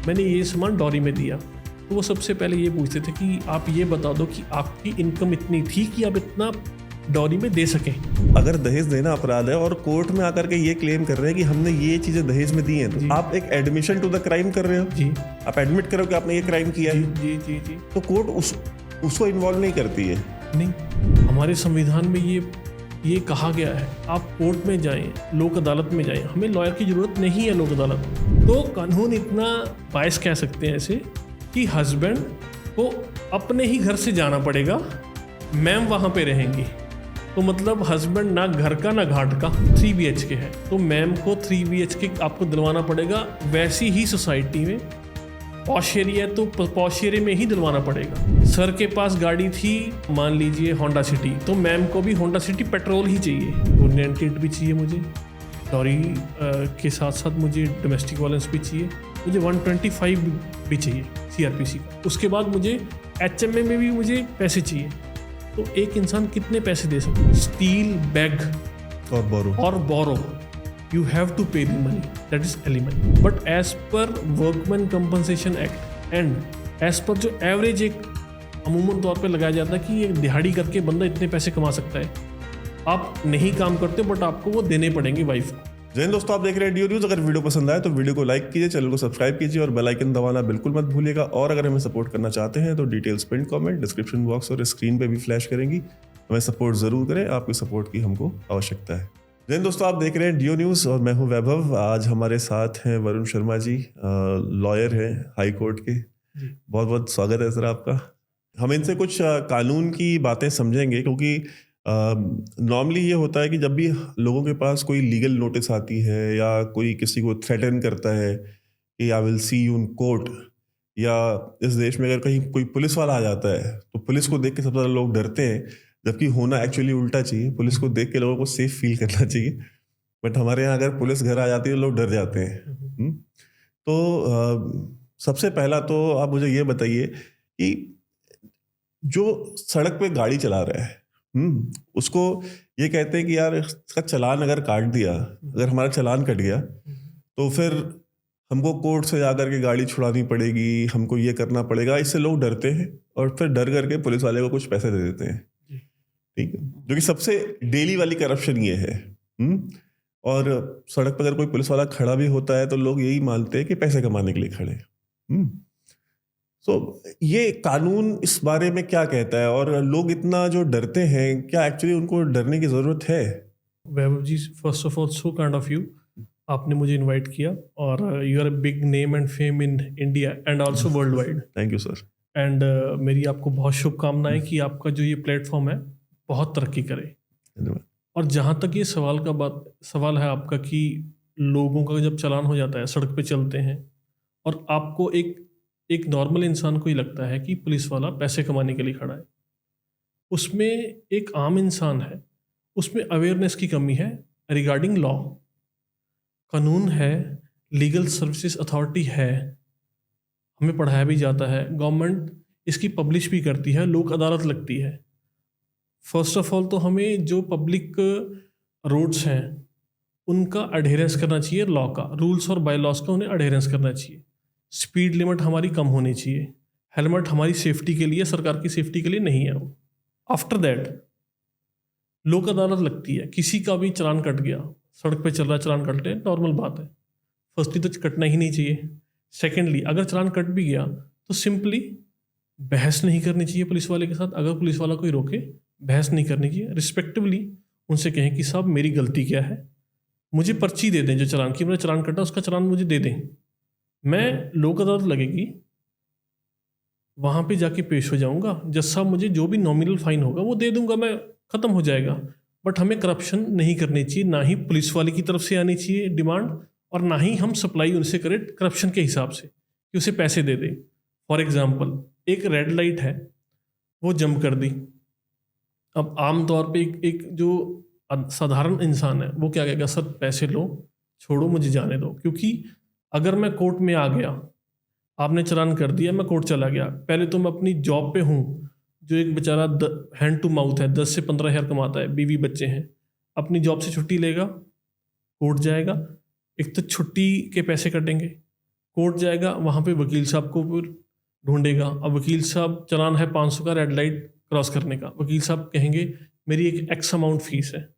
मैंने ये सामान डॉरी में दिया, तो वो सबसे पहले ये पूछते थे कि आप ये बता दो कि आपकी इनकम इतनी थी कि आप इतना डॉरी में दे सकें। अगर दहेज देना अपराध है और कोर्ट में आकर के ये क्लेम कर रहे हैं कि हमने ये चीजें दहेज में दी हैं, तो आप एक एडमिशन टू द क्राइम कर रहे हो। जी, आप एडमिट करो कि आपने ये क्राइम किया है। जी जी जी। तो कोर्ट उसको इन्वॉल्व नहीं करती है। नहीं, हमारे संविधान में ये कहा गया है आप कोर्ट में जाएं, लोक अदालत में जाएं, हमें लॉयर की ज़रूरत नहीं है लोक अदालत में। तो कानून इतना बायस कह सकते हैं ऐसे कि हस्बैंड को अपने ही घर से जाना पड़ेगा, मैम वहाँ पे रहेंगी। तो मतलब हस्बैंड ना घर का ना घाट का, 3 BHK है तो मैम को 3 BHK आपको दिलवाना पड़ेगा। वैसी ही सोसाइटी में पॉश एरिया है तो पॉश एरिया में ही दिलवाना पड़ेगा। सर के पास गाड़ी थी मान लीजिए होंडा सिटी, तो मैम को भी होंडा सिटी पेट्रोल ही चाहिए। वो 98 भी चाहिए मुझे, डॉरी के साथ साथ मुझे डोमेस्टिक वायलेंस भी चाहिए, मुझे 125 भी चाहिए CRPC का। उसके बाद मुझे HMA में भी मुझे पैसे चाहिए। तो एक इंसान कितने पैसे दे सकता है? स्टील बैग और बोरो you have to pay the money, that is alimony. But as per Workmen Compensation Act and as per जो एवरेज एक अमूमन तौर पे लगाया जाता है कि ये दिहाड़ी करके बंदा इतने पैसे कमा सकता है, आप नहीं काम करते बट आपको वो देने पड़ेंगे वाइफ को। जय हिंद दोस्तों, आप देख रहे हैं DO न्यूज़। अगर वीडियो पसंद आए तो वीडियो को लाइक कीजिए, चैनल को सब्सक्राइब कीजिए और बेल आइकन दबाना बिल्कुल मत भूलिएगा। और अगर हमें सपोर्ट करना चाहते हैं तो details pin comment description box और स्क्रीन पे भी फ्लैश करेंगी। हमें सपोर्ट जरूर करें, आपकी सपोर्ट की हमको आवश्यकता है। जय हिंद दोस्तों, आप देख रहे हैं DO न्यूज़ और मैं हूं वैभव। आज हमारे साथ हैं वरुण शर्मा जी, लॉयर हैं हाई कोर्ट के। बहुत बहुत स्वागत है सर आपका। हम इनसे कुछ कानून की बातें समझेंगे, क्योंकि नॉर्मली ये होता है कि जब भी लोगों के पास कोई लीगल नोटिस आती है या कोई किसी को थ्रेटन करता है कि I will see you in court, या इस देश में अगर कहीं कोई पुलिस वाला आ जाता है तो पुलिस को देख के सबसे ज़्यादा लोग डरते हैं, जबकि होना एक्चुअली उल्टा चाहिए। पुलिस को देख के लोगों को सेफ फील करना चाहिए। बट हमारे यहाँ अगर पुलिस घर आ जाती है तो लोग डर जाते हैं। तो सबसे पहला तो आप मुझे ये बताइए कि जो सड़क पे गाड़ी चला रहा है, उसको ये कहते हैं कि यार इसका चालान अगर काट दिया, अगर हमारा चालान कट गया तो फिर हमको कोर्ट से जाकर के गाड़ी छुड़ानी पड़ेगी, हमको ये करना पड़ेगा। इससे लोग डरते हैं और फिर डर करके पुलिस वाले को कुछ पैसे दे देते हैं। ठीक है, जो कि सबसे डेली वाली करप्शन ये है। और सड़क पर अगर कोई पुलिस वाला खड़ा भी होता है तो लोग यही मानते हैं कि पैसे कमाने के लिए खड़े हैं। तो ये कानून इस बारे में क्या कहता है, और लोग इतना जो डरते हैं, क्या एक्चुअली उनको डरने की जरूरत है? Vaibhav ji, first of all so kind of you, आपने मुझे इनवाइट किया और you are a big name and fame in India and also world wide. Thank you sir. And मेरी आपको बहुत शुभकामनाएं कि आपका जो ये प्लेटफॉर्म है बहुत तरक्की करे। धन्यवाद। और जहाँ तक ये सवाल है आपका कि लोगों का जब चालान हो जाता है, सड़क पे चलते हैं और आपको एक नॉर्मल इंसान को ही लगता है कि पुलिस वाला पैसे कमाने के लिए खड़ा है, उसमें एक आम इंसान है, उसमें अवेयरनेस की कमी है रिगार्डिंग लॉ। कानून है, लीगल सर्विसेज अथॉरिटी है, हमें पढ़ाया भी जाता है, गवर्नमेंट इसकी पब्लिश भी करती है, लोक अदालत लगती है। फर्स्ट ऑफ ऑल तो हमें जो पब्लिक रोड्स हैं उनका अडेरेंस करना चाहिए, लॉ का, रूल्स और बाय लॉज का उन्हें अडेरेंस करना चाहिए। स्पीड लिमिट हमारी कम होनी चाहिए, हेलमेट हमारी सेफ्टी के लिए, सरकार की सेफ्टी के लिए नहीं है वो। आफ्टर दैट लोक अदालत लगती है, किसी का भी चालान कट गया, सड़क पे चल रहा चालान कट ले, नॉर्मल बात है। फर्स्टली तो कटना ही नहीं चाहिए। सेकेंडली अगर चालान कट भी गया तो सिंपली बहस नहीं करनी चाहिए पुलिस वाले के साथ। अगर पुलिस वाला कोई रोके, बहस नहीं करनी चाहिए, रिस्पेक्टिवली उनसे कहें कि साहब मेरी गलती क्या है, मुझे पर्ची दे दें जो चालान की, मेरा चालान कटा उसका चालान मुझे दे दें, मैं लोक अदालत लगेगी वहाँ पे जाके पेश हो जाऊँगा, जज साहब मुझे जो भी नॉमिनल फाइन होगा वो दे दूंगा, मैं ख़त्म हो जाएगा। बट हमें करप्शन नहीं करनी चाहिए, ना ही पुलिस वाले की तरफ से आनी चाहिए डिमांड, और ना ही हम सप्लाई उनसे करें करप्शन के हिसाब से कि उसे पैसे दे दें। फॉर एग्जाम्पल, एक रेड लाइट है, वो जंप कर दी। अब आम तौर पे एक जो साधारण इंसान है वो क्या कहेगा, सर पैसे लो, छोड़ो, मुझे जाने दो। क्योंकि अगर मैं कोर्ट में आ गया, आपने चालान कर दिया, मैं कोर्ट चला गया, पहले तो मैं अपनी जॉब पे हूँ, जो एक बेचारा हैंड टू माउथ है, 10 से 15 हज़ार कमाता है, बीवी बच्चे हैं, अपनी जॉब से छुट्टी लेगा, कोर्ट जाएगा, एक तो छुट्टी के पैसे कटेंगे, कोर्ट जाएगा, वहाँ पे वकील साहब को फिर ढूंढेगा। अब वकील साहब, चलान है 500 का रेड लाइट क्रॉस करने का, वकील साहब कहेंगे मेरी एक एक्स अमाउंट फीस है,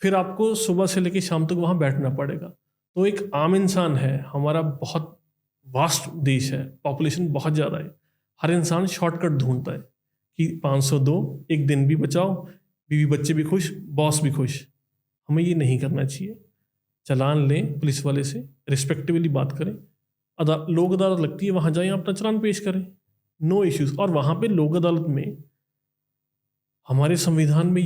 फिर आपको सुबह से लेकर शाम तक वहाँ बैठना पड़ेगा। तो एक आम इंसान है, हमारा बहुत वास्ट देश है, पॉपुलेशन बहुत ज़्यादा है, हर इंसान शॉर्टकट ढूंढता है कि 500 दो, एक दिन भी बचाओ, बीवी बच्चे भी खुश, बॉस भी खुश। हमें ये नहीं करना चाहिए। चालान लें पुलिस वाले से, रिस्पेक्टिवली बात करें, लोक अदालत लगती है, वहाँ जाएं, अपना चालान पेश करें, नो इश्यूज। और वहाँ पे लोक अदालत में हमारे संविधान में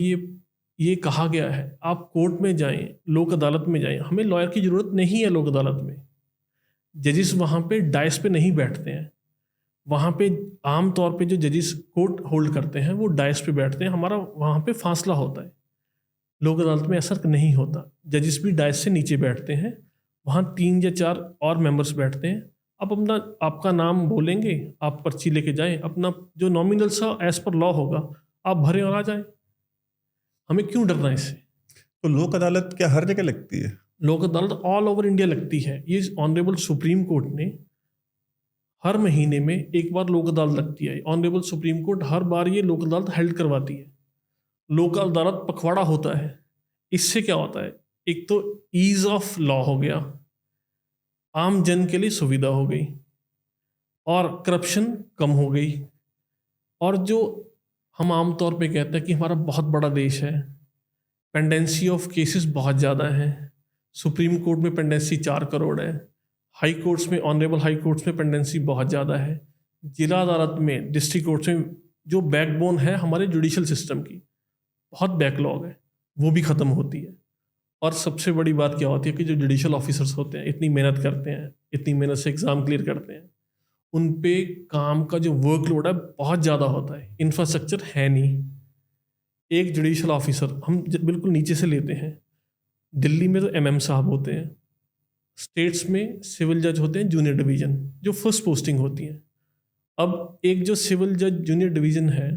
ये कहा गया है, आप कोर्ट में जाएं, लोक अदालत में जाएं, हमें लॉयर की ज़रूरत नहीं है। लोक अदालत में जजिस वहाँ पे डाइस पे नहीं बैठते हैं, वहाँ पे आम तौर पे जो जजिस कोर्ट होल्ड करते हैं वो डाइस पे बैठते हैं, हमारा वहाँ पे फासला होता है। लोक अदालत में ऐसा नहीं होता, जजिस भी डाइस से नीचे बैठते हैं, वहाँ 3 या 4 और मेंबर्स बैठते हैं। आप आपका नाम बोलेंगे, आप पर्ची लेके जाएं, अपना जो नॉमिनल सा एज पर लॉ होगा आप भरें और आ जाएं। हमें क्यों डरना है इससे? तो लोक अदालत क्या हर जगह लगती है? लोक अदालत ऑल ओवर इंडिया लगती है। ये ऑनरेबल सुप्रीम कोर्ट ने हर महीने में एक बार लोक अदालत लगती है। ऑनरेबल सुप्रीम कोर्ट हर बार ये लोक अदालत हेल्ड करवाती है। लोक अदालत पखवाड़ा होता है। इससे क्या होता है, एक तो ईज ऑफ लॉ हो गया, आम जन के लिए सुविधा हो गई, और करप्शन कम हो गई। और जो हम आम तौर पे कहते हैं कि हमारा बहुत बड़ा देश है, पेंडेंसी ऑफ केसेस बहुत ज़्यादा है। सुप्रीम कोर्ट में पेंडेंसी 4 करोड़ है, हाई कोर्ट्स में, ऑनरेबल हाई कोर्ट्स में पेंडेंसी बहुत ज़्यादा है, जिला अदालत में, डिस्ट्रिक्ट कोर्ट्स में जो बैकबोन है हमारे जुडिशल सिस्टम की, बहुत बैकलॉग है, वो भी ख़त्म होती है। और सबसे बड़ी बात क्या होती है कि जो जुडिशल ऑफिसर्स होते हैं, इतनी मेहनत करते हैं, इतनी मेहनत से एग्ज़ाम क्लियर करते हैं, उन पे काम का जो वर्कलोड है बहुत ज़्यादा होता है, इंफ्रास्ट्रक्चर है नहीं। एक जुडिशल ऑफिसर हम बिल्कुल नीचे से लेते हैं, दिल्ली में तो एमएम साहब होते हैं, स्टेट्स में सिविल जज होते हैं जूनियर डिवीज़न, जो फर्स्ट पोस्टिंग होती है। अब एक जो सिविल जज जूनियर डिवीज़न है,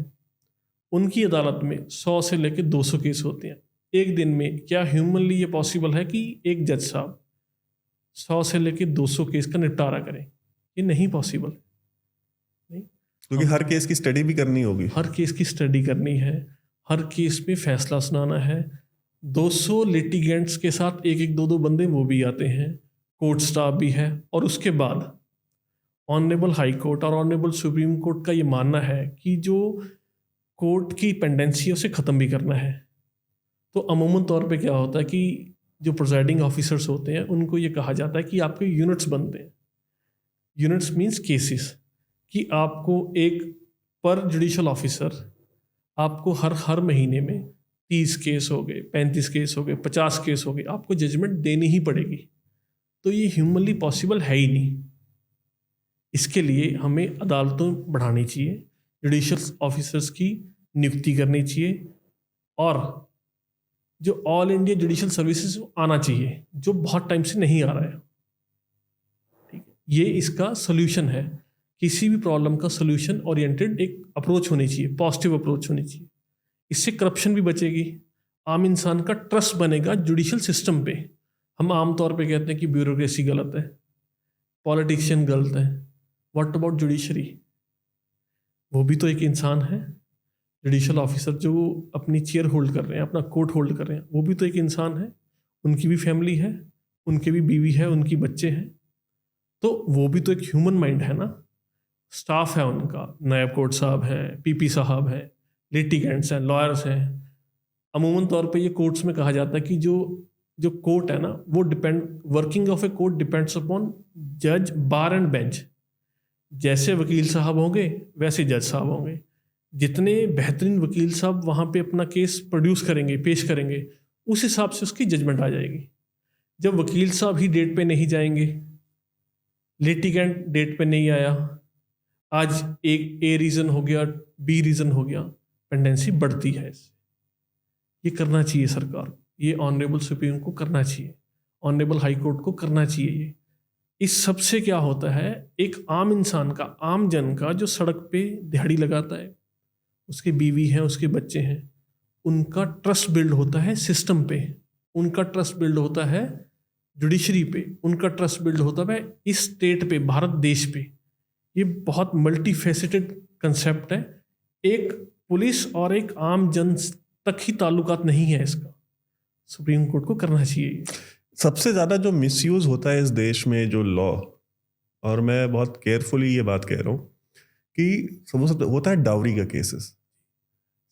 उनकी अदालत में 100 से लेकर 200 केस होते हैं एक दिन में। क्या ह्यूमनली ये पॉसिबल है कि एक जज साहब 100 से लेकर 200 केस का निपटारा करें? ये नहीं पॉसिबल, नहीं। क्योंकि हर केस की स्टडी भी करनी होगी, हर केस की स्टडी करनी है, हर केस में फैसला सुनाना है। 200 लिटिगेंट्स के साथ एक एक 2-2 बंदे वो भी आते हैं, कोर्ट स्टाफ भी है। और उसके बाद ऑनरेबल हाई कोर्ट और ऑनरेबल सुप्रीम कोर्ट का ये मानना है कि जो कोर्ट की पेंडेंसी है उसे ख़त्म भी करना है। तो अमूमन तौर पे क्या होता है कि जो प्रिजाइडिंग ऑफिसर्स होते हैं उनको ये कहा जाता है कि आपके यूनिट्स बनते हैं। यूनिट्स मींस केसेस, कि आपको एक पर जुडिशल ऑफिसर आपको हर महीने में 30 केस हो गए, 35 केस हो गए, 50 केस हो गए, आपको जजमेंट देनी ही पड़ेगी। तो ये ह्यूमनली पॉसिबल है ही नहीं। इसके लिए हमें अदालतों बढ़ानी चाहिए, जुडिशल ऑफिसर्स की नियुक्ति करनी चाहिए, और जो ऑल इंडिया जुडिशल सर्विसेज आना चाहिए, जो बहुत टाइम से नहीं आ रहा है। ठीक है, ये इसका सोल्यूशन है। किसी भी प्रॉब्लम का सोल्यूशन ओरिएंटेड एक अप्रोच होनी चाहिए, पॉजिटिव अप्रोच होनी चाहिए। इससे करप्शन भी बचेगी, आम इंसान का ट्रस्ट बनेगा जुडिशल सिस्टम पे। हम आम तौर पे कहते हैं कि ब्यूरोक्रेसी गलत है, पॉलिटिशियन गलत है। What about judiciary? वो भी तो एक इंसान है। जुडिशल ऑफिसर जो अपनी चेयर होल्ड कर रहे हैं, अपना कोर्ट होल्ड कर रहे हैं, वो भी तो एक इंसान है। उनकी भी फैमिली है, उनकी भी बीवी है, उनकी बच्चे हैं, तो वो भी तो एक ह्यूमन माइंड है ना। स्टाफ है उनका, नायब कोर्ट साहब हैं, पीपी साहब हैं, लिटिगेंट्स हैं, लॉयर्स हैं। अमूमन तौर पे ये कोर्ट्स में कहा जाता है कि जो कोर्ट है ना, वो working of a court depends upon जज, बार एंड बेंच। जैसे वकील साहब होंगे वैसे जज साहब होंगे। जितने बेहतरीन वकील साहब वहाँ पे अपना केस प्रोड्यूस करेंगे, पेश करेंगे, उस हिसाब से उसकी जजमेंट आ जाएगी। जब वकील साहब ही डेट पे नहीं जाएंगे, लिटिगेंट डेट पे नहीं आया, आज एक ए रीज़न हो गया, बी रीज़न हो गया, पेंडेंसी बढ़ती है। ये करना चाहिए सरकार को, ये ऑनरेबल सुप्रीम को करना चाहिए, ऑनरेबल हाई कोर्ट को करना चाहिए। ये इस सब से क्या होता है, एक आम इंसान का, आम जन का जो सड़क पे दिहाड़ी लगाता है, उसकी बीवी है, उसके बच्चे हैं, उनका ट्रस्ट बिल्ड होता है सिस्टम पे, उनका ट्रस्ट बिल्ड होता है जुडिशरी पे उनका ट्रस्ट बिल्ड होता है, इस स्टेट पे, भारत देश पे। ये बहुत मल्टी फेसेटेड कंसेप्ट है। एक पुलिस और एक आम जन तक ही ताल्लुकात नहीं है इसका। सुप्रीम कोर्ट को करना चाहिए। सबसे ज़्यादा जो मिसयूज़ होता है इस देश में जो लॉ, और मैं बहुत केयरफुली ये बात कह रहा हूँ कि सब होता है डाउरी का केसेस।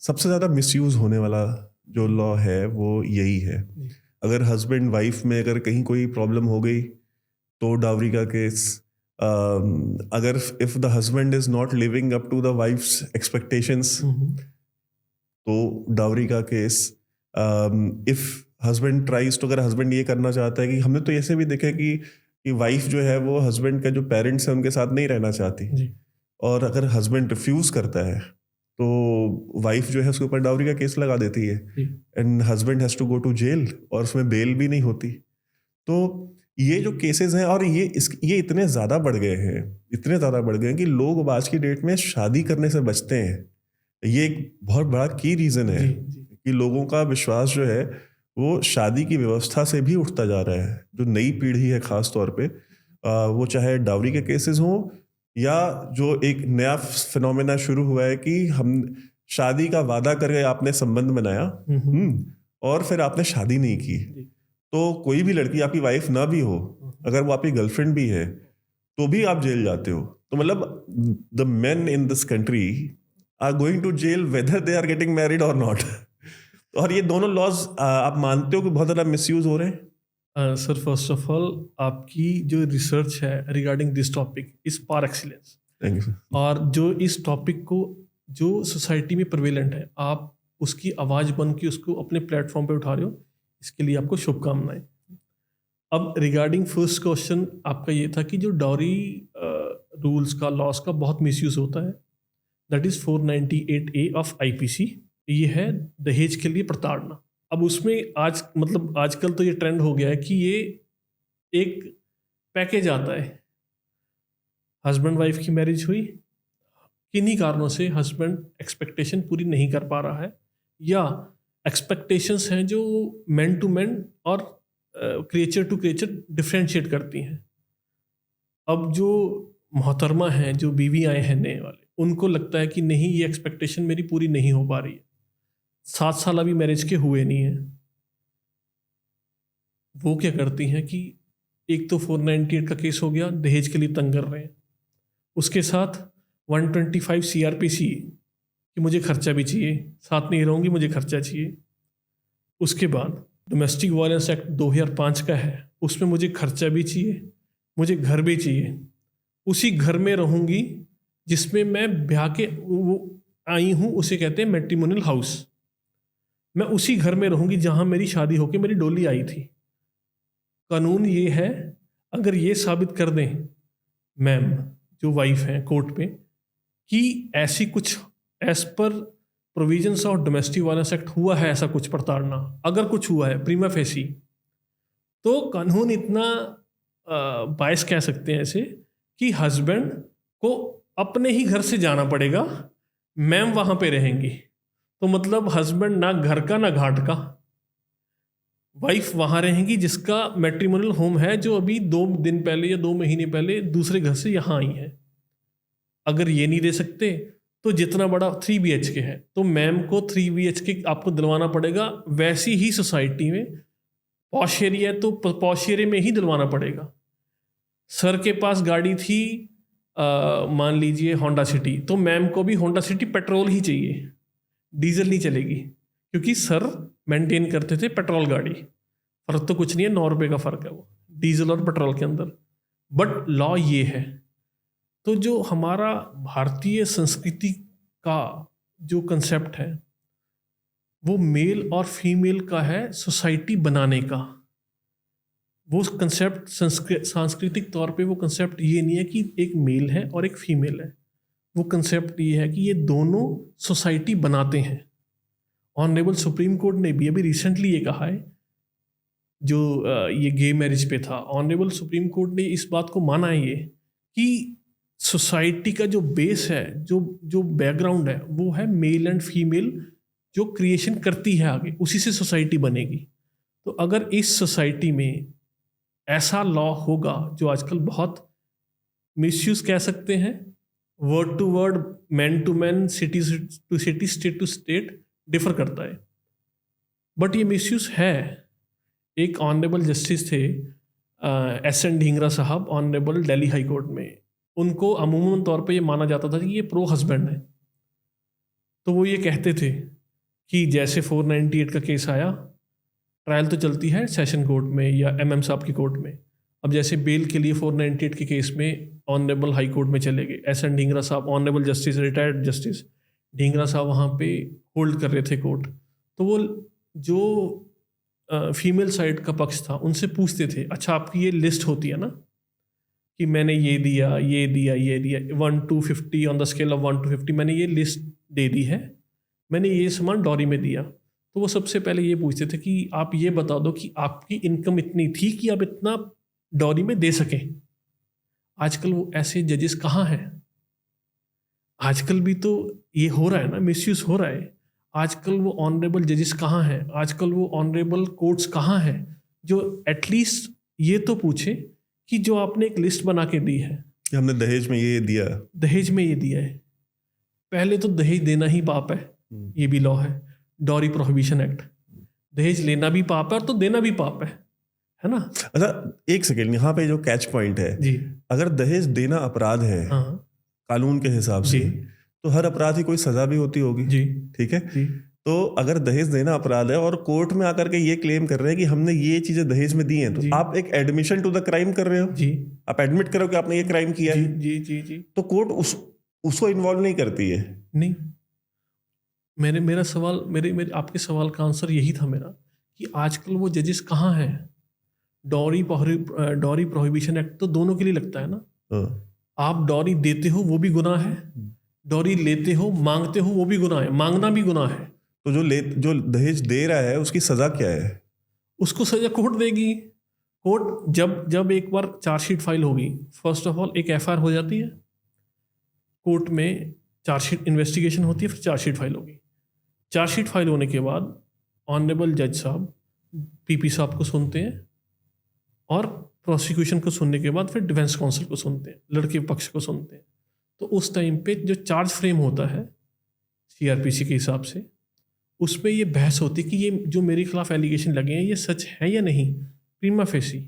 सबसे ज़्यादा मिसयूज़ होने वाला जो लॉ है वो यही है। अगर हस्बैंड वाइफ में अगर कहीं कोई प्रॉब्लम हो गई तो डाउरी का केस, अगर if the husband is not living up to the wife's expectations तो डाउरी का केस। इफ हस्बैंड ट्राइज, तो अगर हस्बैंड ये करना चाहता है कि हमने तो ऐसे भी देखा है कि वाइफ जो है वो हस्बैंड का जो पेरेंट्स है उनके साथ नहीं रहना चाहती, और अगर हस्बैंड रिफ्यूज करता है तो वाइफ जो है उसके ऊपर डाउरी का केस लगा देती है, and husband has to go to jail, और उसमें बेल भी नहीं होती। तो ये जो केसेस हैं, और ये इतने ज़्यादा बढ़ गए हैं कि लोग अब आज की डेट में शादी करने से बचते हैं। ये एक बहुत बड़ा की रीज़न है कि लोगों का विश्वास जो है वो शादी की व्यवस्था से भी उठता जा रहा है। जो नई पीढ़ी है खास तौर पे, वो चाहे डाउरी के केसेस हों या जो एक नया फिनोमेना शुरू हुआ है कि हम शादी का वादा करके आपने संबंध बनाया और फिर आपने शादी नहीं की, तो कोई भी लड़की आपकी वाइफ ना भी हो, अगर वो आपकी गर्लफ्रेंड भी है तो भी आप जेल जाते हो। तो मतलब the men in this country are going to jail whether they are getting married और नॉट। और ये दोनों लॉज आप मानते हो कि बहुत ज़्यादा मिसयूज हो रहे हैं? सर, फर्स्ट ऑफ ऑल आपकी जो रिसर्च है regarding this topic is par excellence. Thank you sir. और जो इस टॉपिक को जो सोसाइटी में प्रिवेलेंट है, आप उसकी आवाज़ बन के उसको अपने प्लेटफॉर्म पे उठा रहे हो, इसके लिए आपको शुभकामनाएं। अब रिगार्डिंग फर्स्ट क्वेश्चन आपका ये था कि जो डाउरी रूल्स का, लॉस का बहुत मिसयूज होता है, that is 498A of IPC। ये है दहेज के लिए प्रताड़ना। अब उसमें आजकल तो ये ट्रेंड हो गया है कि ये एक पैकेज आता है। हस्बैंड वाइफ की मैरिज हुई, किन्हीं कारणों से हस्बैंड एक्सपेक्टेशन पूरी नहीं कर पा रहा है, या एक्सपेक्टेशंस हैं जो मैन टू मैन और क्रिएचर टू क्रिएचर डिफ्रेंशिएट करती हैं। अब जो मोहतरमा हैं, जो बीवी आए हैं नए वाले, उनको लगता है कि नहीं, ये एक्सपेक्टेशन मेरी पूरी नहीं हो पा रही है। 7 साल अभी मैरिज के हुए नहीं हैं। वो क्या करती हैं कि एक तो 498 का केस हो गया, दहेज के लिए तंग कर रहे हैं, उसके साथ 125 CRPC कि मुझे खर्चा भी चाहिए, साथ नहीं रहूँगी, मुझे खर्चा चाहिए। उसके बाद डोमेस्टिक वायलेंस एक्ट 2005 का है, उसमें मुझे खर्चा भी चाहिए, मुझे घर भी चाहिए। उसी घर में रहूँगी जिसमें मैं ब्याह के वो आई हूँ, उसे कहते हैं मैट्रिमोनियल हाउस। मैं उसी घर में रहूँगी जहाँ मेरी शादी होकर मेरी डोली आई थी। कानून ये है, अगर ये साबित कर दें मैम जो वाइफ हैं कोर्ट पे कि ऐसी कुछ as per provisions of domestic violence act हुआ है, ऐसा कुछ प्रताड़ना अगर कुछ हुआ है प्रीमा फेसी, तो कानून इतना बायस कह सकते हैं ऐसे कि हस्बैंड को अपने ही घर से जाना पड़ेगा, मैम वहाँ पे रहेंगी। तो मतलब हस्बैंड ना घर का ना घाट का, वाइफ वहाँ रहेंगी जिसका मैट्रिमोनियल होम है, जो अभी 2 दिन पहले या 2 महीने पहले दूसरे घर से यहाँ आई है। अगर ये नहीं दे सकते तो जितना बड़ा 3 BHK है तो मैम को 3 BHK आपको दिलवाना पड़ेगा। वैसी ही सोसाइटी में पॉश एरिया है तो पॉश एरिया में ही दिलवाना पड़ेगा। सर के पास गाड़ी थी मान लीजिए होंडा सिटी, तो मैम को भी होंडा सिटी पेट्रोल ही चाहिए, डीजल नहीं चलेगी, क्योंकि सर मेंटेन करते थे पेट्रोल गाड़ी। फ़र्क तो कुछ नहीं है, 9 रुपये का फ़र्क है वो डीजल और पेट्रोल के अंदर। बट लॉ ये है। तो जो हमारा भारतीय संस्कृति का जो कंसेप्ट है वो मेल और फीमेल का है, सोसाइटी बनाने का। वो कंसेप्ट सांस्कृतिक तौर पे वो कंसेप्ट ये नहीं है कि एक मेल है और एक फीमेल है। वो कंसेप्ट ये है कि ये दोनों सोसाइटी बनाते हैं। ऑनरेबल सुप्रीम कोर्ट ने भी अभी रिसेंटली ये कहा है, जो ये गे मैरिज पे था, ऑनरेबल सुप्रीम कोर्ट ने इस बात को माना है ये कि सोसाइटी का जो बेस है, जो बैकग्राउंड है, वो है मेल एंड फीमेल जो क्रिएशन करती है आगे, उसी से सोसाइटी बनेगी। तो अगर इस सोसाइटी में ऐसा लॉ होगा जो आजकल बहुत मिसयूज कह सकते हैं, word to word, man to man, city to city, state to state differ करता है, बट ये मिसयूज है। एक ऑनरेबल जस्टिस थे एस.एन. ढींगरा साहब, ऑनरेबल दिल्ली हाई कोर्ट में। उनको अमूमन तौर पे ये माना जाता था कि ये प्रो हस्बैंड है। तो वो ये कहते थे कि जैसे 498 का केस आया, ट्रायल तो चलती है सेशन कोर्ट में या एमएम साहब की कोर्ट में। अब जैसे बेल के लिए 498 के केस में ऑनरेबल हाई कोर्ट में चले गए, एस.एन. ढींगरा साहब, honourable justice, retired justice Dhingra साहब वहाँ पे होल्ड कर रहे थे कोर्ट। तो वो जो फीमेल साइड का पक्ष था उनसे पूछते थे, अच्छा आपकी ये लिस्ट होती है ना कि मैंने ये दिया, ये दिया, ये दिया, 1 to 50 on the scale of 1 to 50 मैंने ये लिस्ट दे दी है, मैंने ये सामान डॉरी में दिया। तो वो सबसे पहले ये पूछते थे कि आप ये बता दो कि आपकी इनकम इतनी थी कि आप इतना डॉरी में दे सकें। आजकल वो ऐसे जजेस कहाँ हैं? आजकल भी तो ये हो रहा है ना, मिसयूज हो रहा है। आजकल वो ऑनरेबल जजेस कहाँ हैं? आजकल वो ऑनरेबल कोर्ट्स कहाँ हैं जो एटलीस्ट ये तो पूछे कि जो आपने एक लिस्ट बना के दी है कि हमने दहेज में ये दिया, दहेज में ये दिया है। पहले तो दहेज देना ही पाप है, ये भी लॉ है, डॉरी प्रोहिबिशन एक्ट। दहेज लेना भी पाप है और तो देना भी पाप है ना? अच्छा एक सेकेंड, यहाँ पे जो कैच पॉइंट है जी, अगर दहेज देना अपराध है हाँ कानून के हिसाब से, जी, तो हर अपराध की कोई सजा भी होती होगी, जी, ठीक है? जी, तो अगर दहेज देना अपराध है और कोर्ट में आकर के ये क्लेम कर रहे हैं कि हमने ये चीजें दहेज में दी हैं, तो जी। आप एक एडमिशन टू द क्राइम कर रहे हो, जी, आप एडमिट करो कि आपने ये क्राइम किया जी, है, जी, जी, जी। तो कोर्ट उसको इन्वॉल्व नहीं करती है। नहीं, मेरा सवाल, मेरे आपके सवाल का आंसर यही था मेरा कि आजकल वो जजेस कहाँ हैं? डॉरी प्रोहिबिशन एक्ट तो दोनों के लिए लगता है ना। हाँ। आप डॉरी देते हो वो भी गुनाह है, डॉरी लेते हो, मांगते हो वो भी गुनाह है, मांगना भी गुनाह है। तो जो दहेज दे रहा है उसकी सजा क्या है? उसको सजा कोर्ट देगी। कोर्ट जब एक बार चार्जशीट फाइल होगी, फर्स्ट ऑफ ऑल एक एफआईआर हो जाती है, कोर्ट में चार्जशीट इन्वेस्टिगेशन होती है, फिर चार्जशीट फाइल होगी। चार्जशीट फाइल होने के बाद ऑनरेबल जज साहब पीपी साहब को सुनते हैं और प्रोसिक्यूशन को सुनने के बाद फिर डिफेंस काउंसिल को सुनते हैं, लड़के पक्ष को सुनते हैं। तो उस टाइम पे जो चार्ज फ्रेम होता है सीआरपीसी के हिसाब से, उसमें ये बहस होती है कि ये जो मेरे खिलाफ एलिगेशन लगे हैं ये सच है या नहीं, प्रीमा फेसी।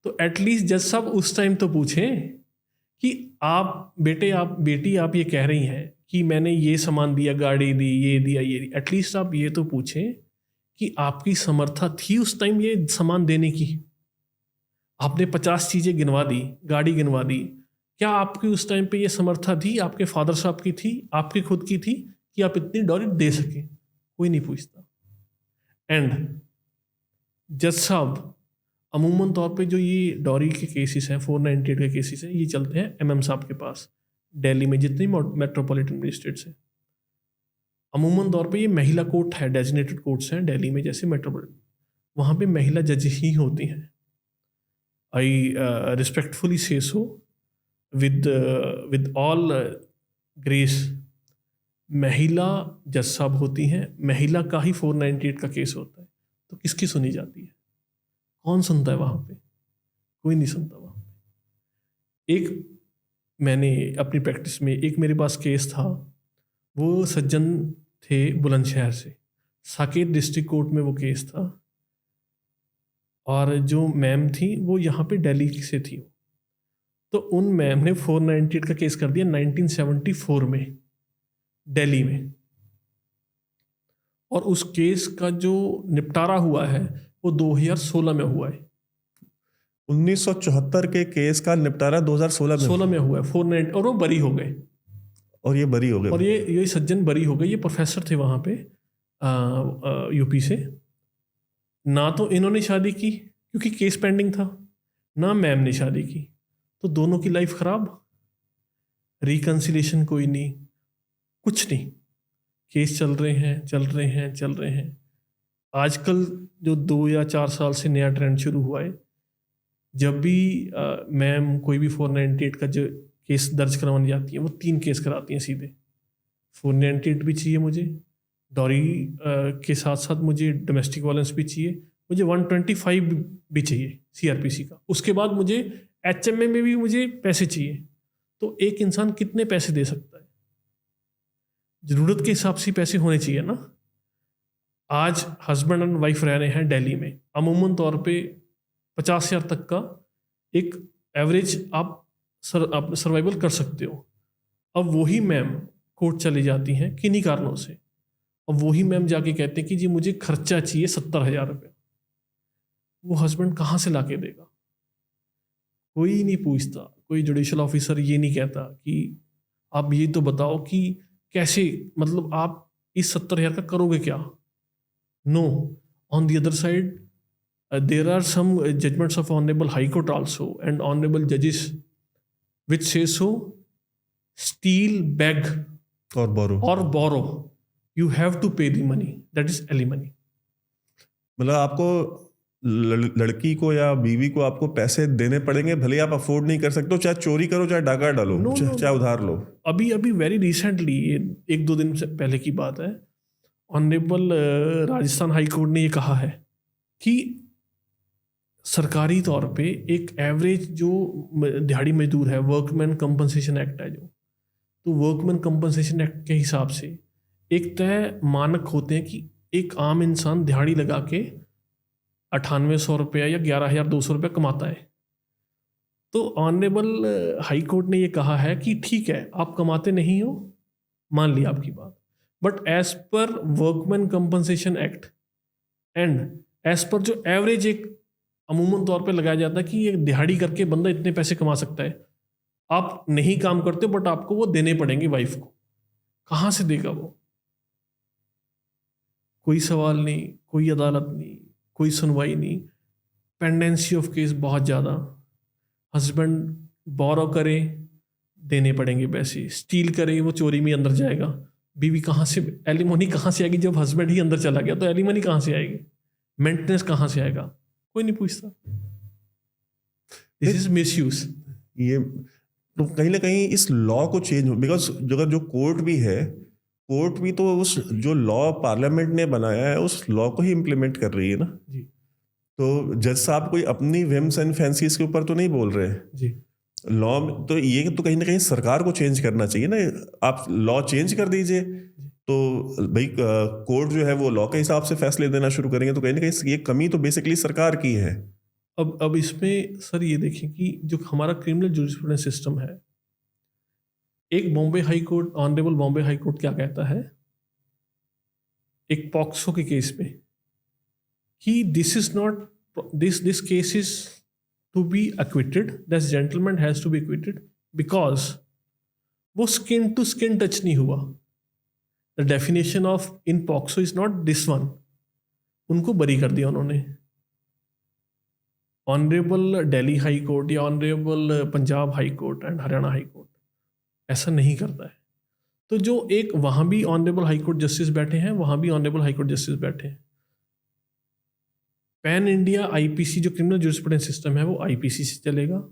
तो एटलीस्ट जज साहब उस टाइम तो पूछें कि आप बेटी आप ये कह रही हैं कि मैंने ये सामान दिया, गाड़ी दी, ये दिया, ये दी। एटलीस्ट आप ये तो पूछें कि आपकी समर्था थी उस टाइम ये सामान देने की। आपने 50 चीज़ें गिनवा दी, गाड़ी गिनवा दी, क्या आपकी उस टाइम पे ये समर्था थी, आपके फादर साहब की थी, आपकी खुद की थी कि आप इतनी डॉरी दे सके? कोई नहीं पूछता। एंड जज साहब अमूमन तौर पे जो ये डॉरी के केसेस हैं, 498 के केसेस हैं, ये चलते हैं एमएम साहब के पास दिल्ली में, जितनी मेट्रोपॉलिटन मजिस्ट्रेट्स हैं। अमूमन तौर पे ये महिला कोर्ट है, डेजिग्नेटेड कोर्ट्स हैं दिल्ली में, जैसे मेट्रोपॉलिटन, वहाँ पे महिला जज ही होती हैं। आई रिस्पेक्टफुली से सो विद ऑल ग्रेस, महिला जज साहब होती हैं, महिला का ही 498 का केस होता है। तो किसकी सुनी जाती है? कौन सुनता है वहाँ पे? कोई नहीं सुनता वहाँ पे। एक मैंने अपनी प्रैक्टिस में, एक मेरे पास केस था, वो सज्जन थे बुलंदशहर से, साकेत डिस्ट्रिक्ट कोर्ट में वो केस था, और जो मैम थी वो यहाँ पे दिल्ली से थी। तो उन मैम ने 498 का केस कर दिया 1974 में दिल्ली में, और उस केस का जो निपटारा हुआ है वो 2016 में हुआ है। 1974 के केस का निपटारा 2016 में हुआ है 498, और वो बरी हो गए। और ये बरी हो गए, और ये सज्जन बरी हो गए। ये प्रोफेसर थे वहाँ पे यूपी से। ना तो इन्होंने शादी की क्योंकि केस पेंडिंग था, ना मैम ने शादी की, तो दोनों की लाइफ खराब। रिकन्सिलेशन कोई नहीं, कुछ नहीं, केस चल रहे हैं। आजकल जो 2 या 4 साल से नया ट्रेंड शुरू हुआ है, जब भी मैम कोई भी 498 का जो केस दर्ज करवाने जाती है, वो 3 केस कराती हैं सीधे। 498 भी चाहिए मुझे, डॉरी के साथ साथ मुझे डोमेस्टिक वायलेंस भी चाहिए, मुझे 125 भी चाहिए सीआरपीसी का, उसके बाद मुझे एचएमए में भी मुझे पैसे चाहिए। तो एक इंसान कितने पैसे दे सकता है? ज़रूरत के हिसाब से पैसे होने चाहिए ना। आज हस्बैंड एंड वाइफ रह रहे हैं दिल्ली में, अमूमन तौर पे 50,000 तक का एक एवरेज आप सर्वाइवल कर सकते हो। अब वही मैम कोर्ट चली जाती हैं किन्हीं कारणों से, अब वही मैम जाके कहते हैं कि जी मुझे खर्चा चाहिए 70,000 रुपये। वो हस्बैंड कहाँ से ला के देगा? कोई नहीं पूछता, कोई जुडिशल ऑफिसर ये नहीं कहता कि आप ये तो बताओ कि कैसे, मतलब आप इस 70,000 का करोगे क्या? No, on the other side there are some judgments of honourable high court also and honourable जजेस which say so steal beg और borrow you have to pay the money, that is alimony. मतलब आपको लड़की को या बीवी को आपको पैसे देने पड़ेंगे, भले आप अफोर्ड नहीं कर सकते हो, चाहे चोरी करो, चाहे डाका डालो, चाहे उधार लो। अभी वेरी रिसेंटली, ये 1-2 दिन से पहले की बात है, ऑनरेबल राजस्थान हाई कोर्ट ने ये कहा है कि सरकारी तौर पे एक एवरेज जो दिहाड़ी मजदूर है, वर्कमैन कंपनसेशन एक्ट है जो, तो वर्कमैन कंपनसेशन एक्ट के हिसाब से एक तय मानक होते हैं कि एक आम इंसान दिहाड़ी लगा के 9800 रुपया या 11,200 रुपया कमाता है। तो ऑनरेबल हाई कोर्ट ने ये कहा है कि ठीक है, आप कमाते नहीं हो, मान लिया आपकी बात, but as per workman compensation act and as per जो एवरेज एक अमूमन तौर पे लगाया जाता है कि ये दिहाड़ी करके बंदा इतने पैसे कमा सकता है, आप नहीं काम करते बट आपको वो देने पड़ेंगे वाइफ को। कहाँ से देगा वो? कोई सवाल नहीं, कोई अदालत नहीं, कोई सुनवाई नहीं, पेंडेंसी ऑफ केस बहुत ज़्यादा। हस्बैंड बोरो करे, देने पड़ेंगे पैसे, स्टील करे, वो चोरी में अंदर जाएगा। बीवी कहाँ से, एलिमनी कहाँ से आएगी? जब हस्बैंड ही अंदर चला गया तो एलिमनी कहाँ से आएगी? मेंटेनेंस कहाँ से आएगा? कोई नहीं पूछता। This is misuse. ये तो कहीं ना कहीं इस लॉ को चेंज हो, बिकॉज अगर जो कोर्ट भी है, कोर्ट भी तो उस जो लॉ पार्लियामेंट ने बनाया है उस लॉ को ही इम्प्लीमेंट कर रही है ना जी। तो जज साहब कोई अपनी विम्स एंड फैंसीज के ऊपर तो नहीं बोल रहे जी। लॉ तो ये तो कहीं ना कहीं सरकार को चेंज करना चाहिए ना। आप लॉ चेंज कर दीजिए तो भाई कोर्ट जो है वो लॉ के हिसाब से फैसले देना शुरू करेंगे, तो कहीं ना कहीं ये कमी तो बेसिकली सरकार की है। अब इसमें सर ये देखें कि जो हमारा क्रिमिनल जूरिस्प्रूडेंस सिस्टम है, एक Bombay high court, honourable Bombay high court क्या कहता है एक पॉक्सो के केस में कि this is not, this case is to be acquitted, this gentleman has to be acquitted because वो स्किन टू स्किन टच नहीं हुआ। The definition of in POCSO is not this one. उनको बरी कर दिया उन्होंने। ऑनरेबल दिल्ली हाई कोर्ट या honourable Punjab high court and Haryana high court ऐसा नहीं करता है। तो जो एक वहाँ भी ऑनरेबल हाई कोर्ट जस्टिस बैठे हैं, वहाँ भी ऑनरेबल हाई कोर्ट जस्टिस बैठे हैं। पैन इंडिया आईपीसी जो क्रिमिनल जूरिस्प्रूडेंस सिस्टम है वो आईपीसी से चलेगा,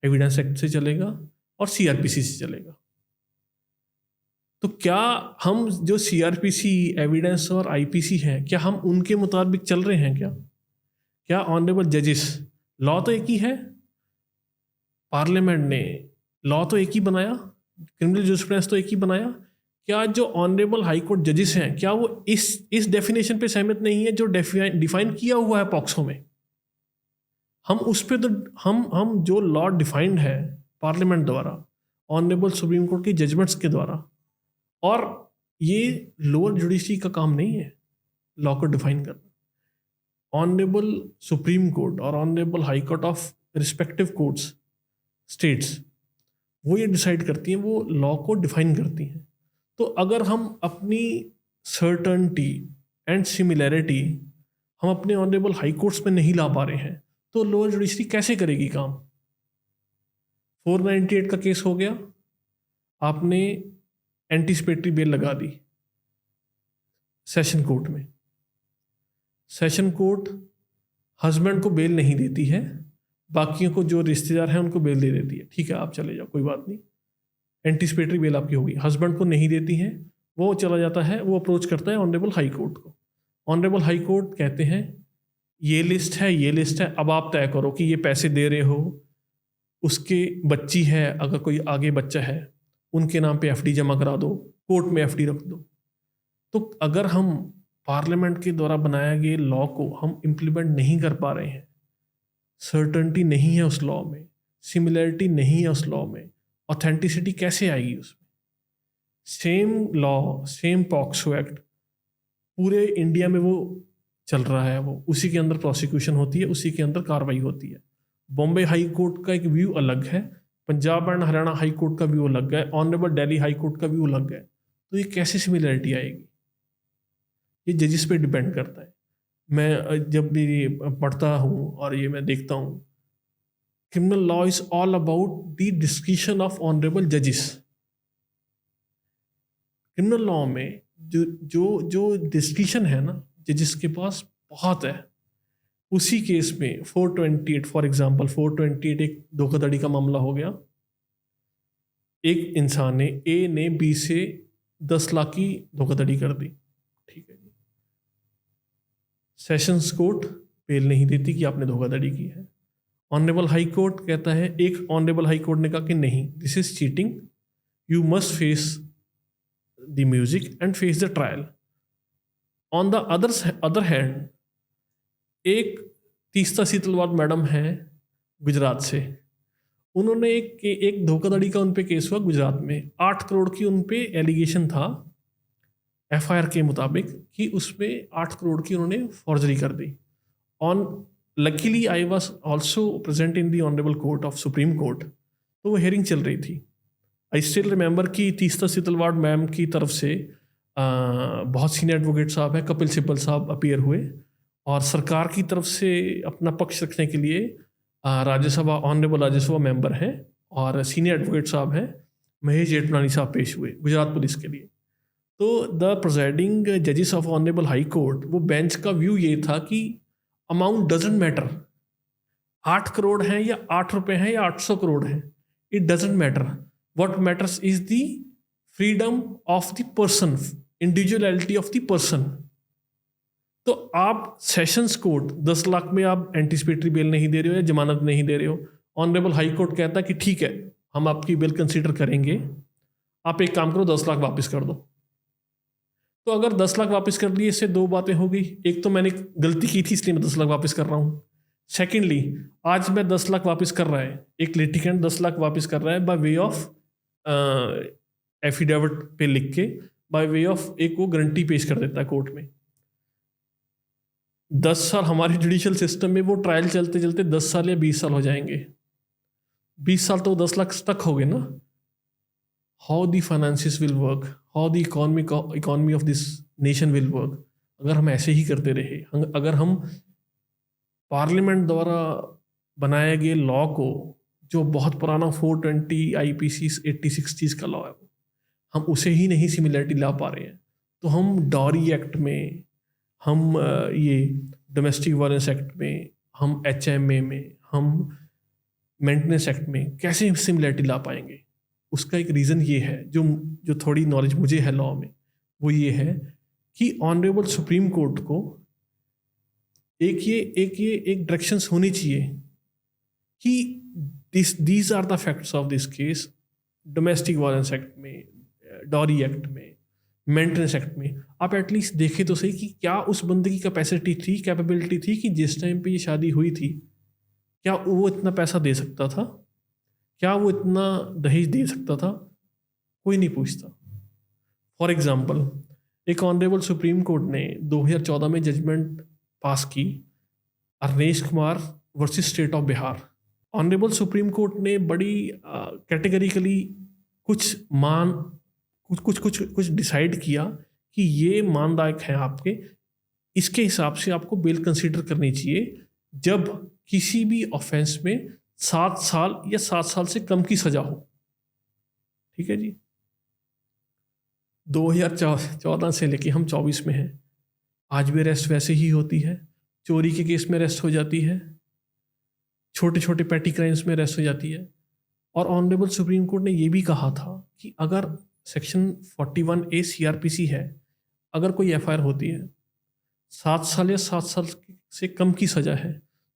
एविडेंस एक्ट से चलेगा और सीआरपीसी से चलेगा। तो क्या हम जो सीआरपीसी, एविडेंस और आईपीसी हैं, क्या हम उनके मुताबिक चल रहे हैं? क्या ऑनरेबल जजेस, लॉ तो एक ही है, पार्लियामेंट ने लॉ तो एक ही बनाया, क्रिमिनल जूरिस्प्रूडेंस तो एक ही बनाया, क्या जो ऑनरेबल हाई कोर्ट जजेस हैं क्या वो इस डेफिनेशन पे सहमत नहीं है जो डिफाइन किया हुआ है पॉक्सो में? हम उस पे तो हम जो लॉ डिफाइंड है पार्लियामेंट द्वारा, ऑनरेबल सुप्रीम कोर्ट की जजमेंट्स के द्वारा, और ये लोअर जुडिशरी का काम नहीं है लॉ को डिफाइन करना। ऑनरेबल सुप्रीम कोर्ट और honourable high court of respective courts states वो ये डिसाइड करती हैं, वो लॉ को डिफाइन करती हैं। तो अगर हम अपनी सर्टनटी एंड सिमिलैरिटी हम अपने ऑनरेबल हाई कोर्ट्स में नहीं ला पा रहे हैं तो लोअर जुडिशरी कैसे करेगी काम? 498 का केस हो गया, आपने एंटीसिपेटरी बेल लगा दी सेशन कोर्ट में, सेशन कोर्ट हस्बैंड को बेल नहीं देती है, बाकियों को जो रिश्तेदार हैं उनको बेल दे देती है। ठीक है, आप चले जाओ, कोई बात नहीं, एंटीसिपेटरी बेल आपकी होगी। हस्बैंड को नहीं देती है, वो चला जाता है, वो अप्रोच करता है ऑनरेबल हाई कोर्ट को। ऑनरेबल हाई कोर्ट कहते हैं ये लिस्ट है, ये लिस्ट है, अब आप तय करो कि ये पैसे दे रहे हो, उसके बच्ची है, अगर कोई आगे बच्चा है उनके नाम पे एफडी जमा करा दो, कोर्ट में एफडी रख दो। तो अगर हम पार्लियामेंट के द्वारा बनाए गए लॉ को हम इम्प्लीमेंट नहीं कर पा रहे हैं, सर्टेनिटी नहीं है उस लॉ में, सिमिलैरिटी नहीं है उस लॉ में, ऑथेंटिसिटी कैसे आएगी उसमें? Same law, same POCSO act पूरे इंडिया में वो चल रहा है, वो उसी के अंदर प्रोसिक्यूशन होती है, उसी के अंदर कार्रवाई होती है। बॉम्बे हाई कोर्ट का एक व्यू अलग है, Punjab and Haryana high court का व्यू अलग है, ऑनरेबल दिल्ली हाई कोर्ट का व्यू अलग है। तो ये कैसे सिमिलैरिटी आएगी? ये जजिस पे डिपेंड करता है। मैं जब भी पढ़ता हूँ और ये मैं देखता हूँ, criminal law is all about the discretion of honourable जजिस। क्रिमिनल लॉ में जो जो जो डिस्क्रिशन है ना जजिस के पास बहुत है। उसी केस में 428 फॉर एग्जांपल 428 एक धोखाधड़ी का मामला हो गया। एक इंसान ने, ए ने बी से 10 लाख की धोखाधड़ी कर दी, ठीक है जी। सेशंस कोर्ट बेल नहीं देती कि आपने धोखाधड़ी की है। ऑनरेबल हाई कोर्ट कहता है, एक ऑनरेबल हाई कोर्ट ने कहा कि नहीं, this is cheating, you must face the music and face the trial. On the other hand एक तीस्ता सीतलवाड़ मैडम है गुजरात से, उन्होंने एक धोखाधड़ी का उन पे केस हुआ गुजरात में। 8 करोड़ की उन पे एलिगेशन था एफआईआर के मुताबिक कि उसमें 8 करोड़ की उन्होंने फॉर्जरी कर दी। On luckily I was also present in the honourable court of supreme court, तो वो हेयरिंग चल रही थी। आई स्टिल रिमेंबर कि तीस्ता सीतलवाड़ मैम की तरफ से बहुत सीनियर एडवोकेट साहब हैं, कपिल सिब्बल साहब अपीयर हुए और सरकार की तरफ से अपना पक्ष रखने के लिए राज्यसभा ऑनरेबल राज्यसभा मेंबर हैं और सीनियर एडवोकेट साहब हैं महेश जेठमलानी साहब पेश हुए गुजरात पुलिस के लिए। तो द प्रेजाइडिंग जजेस ऑफ ऑनरेबल हाई कोर्ट, वो बेंच का व्यू ये था कि अमाउंट डजेंट मैटर, 8 करोड़ हैं या 8 रुपए हैं या 800 करोड़ हैं, it doesn't matter. What matters is the freedom of the person, individuality of the person. तो आप सेशंस कोर्ट 10 लाख में आप एंटीसिपेटरी बेल नहीं दे रहे हो या जमानत नहीं दे रहे हो, ऑनरेबल हाई कोर्ट कहता है कि ठीक है हम आपकी बेल कंसीडर करेंगे, आप एक काम करो 10 लाख वापस कर दो। तो अगर 10 लाख वापस कर दिए, इससे 2 बातें हो गई। एक तो मैंने गलती की थी इसलिए मैं 10 लाख वापस कर रहा हूँ। सेकेंडली, आज मैं 10 लाख वापस कर रहा है, एक लिटिगेंट 10 लाख वापस कर रहा है बाय वे ऑफ एफिडेविट पे लिख के, बाय वे ऑफ एक वो गारंटी पेश कर देता है कोर्ट में। 10 साल हमारे जुडिशियल सिस्टम में वो ट्रायल चलते चलते 10 साल या 20 साल हो जाएंगे। 20 साल तो 10 लाख तक हो गए ना। How the finances will work, how the economy of this nation will work अगर हम ऐसे ही करते रहे। अगर हम पार्लियामेंट द्वारा बनाए गए लॉ को, जो बहुत पुराना 420 IPC 86 चीज़ का लॉ है, हम उसे ही नहीं सिमिलरिटी ला पा रहे हैं, तो हम डॉरी एक्ट में, हम ये डोमेस्टिक वायलेंस एक्ट में, हम HMA में, हम मेंटेनेंस एक्ट में कैसे सिमिलरिटी ला पाएंगे? उसका एक रीज़न ये है, जो थोड़ी नॉलेज मुझे है लॉ में, वो ये है कि ऑनरेबल सुप्रीम कोर्ट को एक डायरेक्शंस होनी चाहिए कि these are the facts of this case. Domestic violence act में, डॉरी एक्ट में, मेंटेनेंस एक्ट में आप एटलीस्ट देखें तो सही कि क्या उस बंदे की कैपेसिटी थी, कैपेबिलिटी थी कि जिस टाइम पे ये शादी हुई थी, क्या वो इतना पैसा दे सकता था, क्या वो इतना दहेज दे सकता था? कोई नहीं पूछता। फॉर एग्जाम्पल, एक ऑनरेबल सुप्रीम कोर्ट ने 2014 में जजमेंट पास की, Arnesh Kumar versus state of Bihar. Honourable supreme court ने बड़ी कैटेगरिकली कुछ डिसाइड किया कि ये मानदायक है आपके, इसके हिसाब से आपको बेल कंसीडर करनी चाहिए जब किसी भी ऑफेंस में 7 साल या 7 साल से कम की सजा हो। ठीक है जी। 2014 से लेके हम 24 में हैं, आज भी अरेस्ट वैसे ही होती है। चोरी के केस में अरेस्ट हो जाती है, छोटे छोटे पैटी क्राइम्स में अरेस्ट हो जाती है। और ऑनरेबल सुप्रीम कोर्ट ने यह भी कहा था कि अगर सेक्शन 41A CRPC है, अगर कोई FIR होती है, 7 साल या 7 साल से कम की सज़ा है,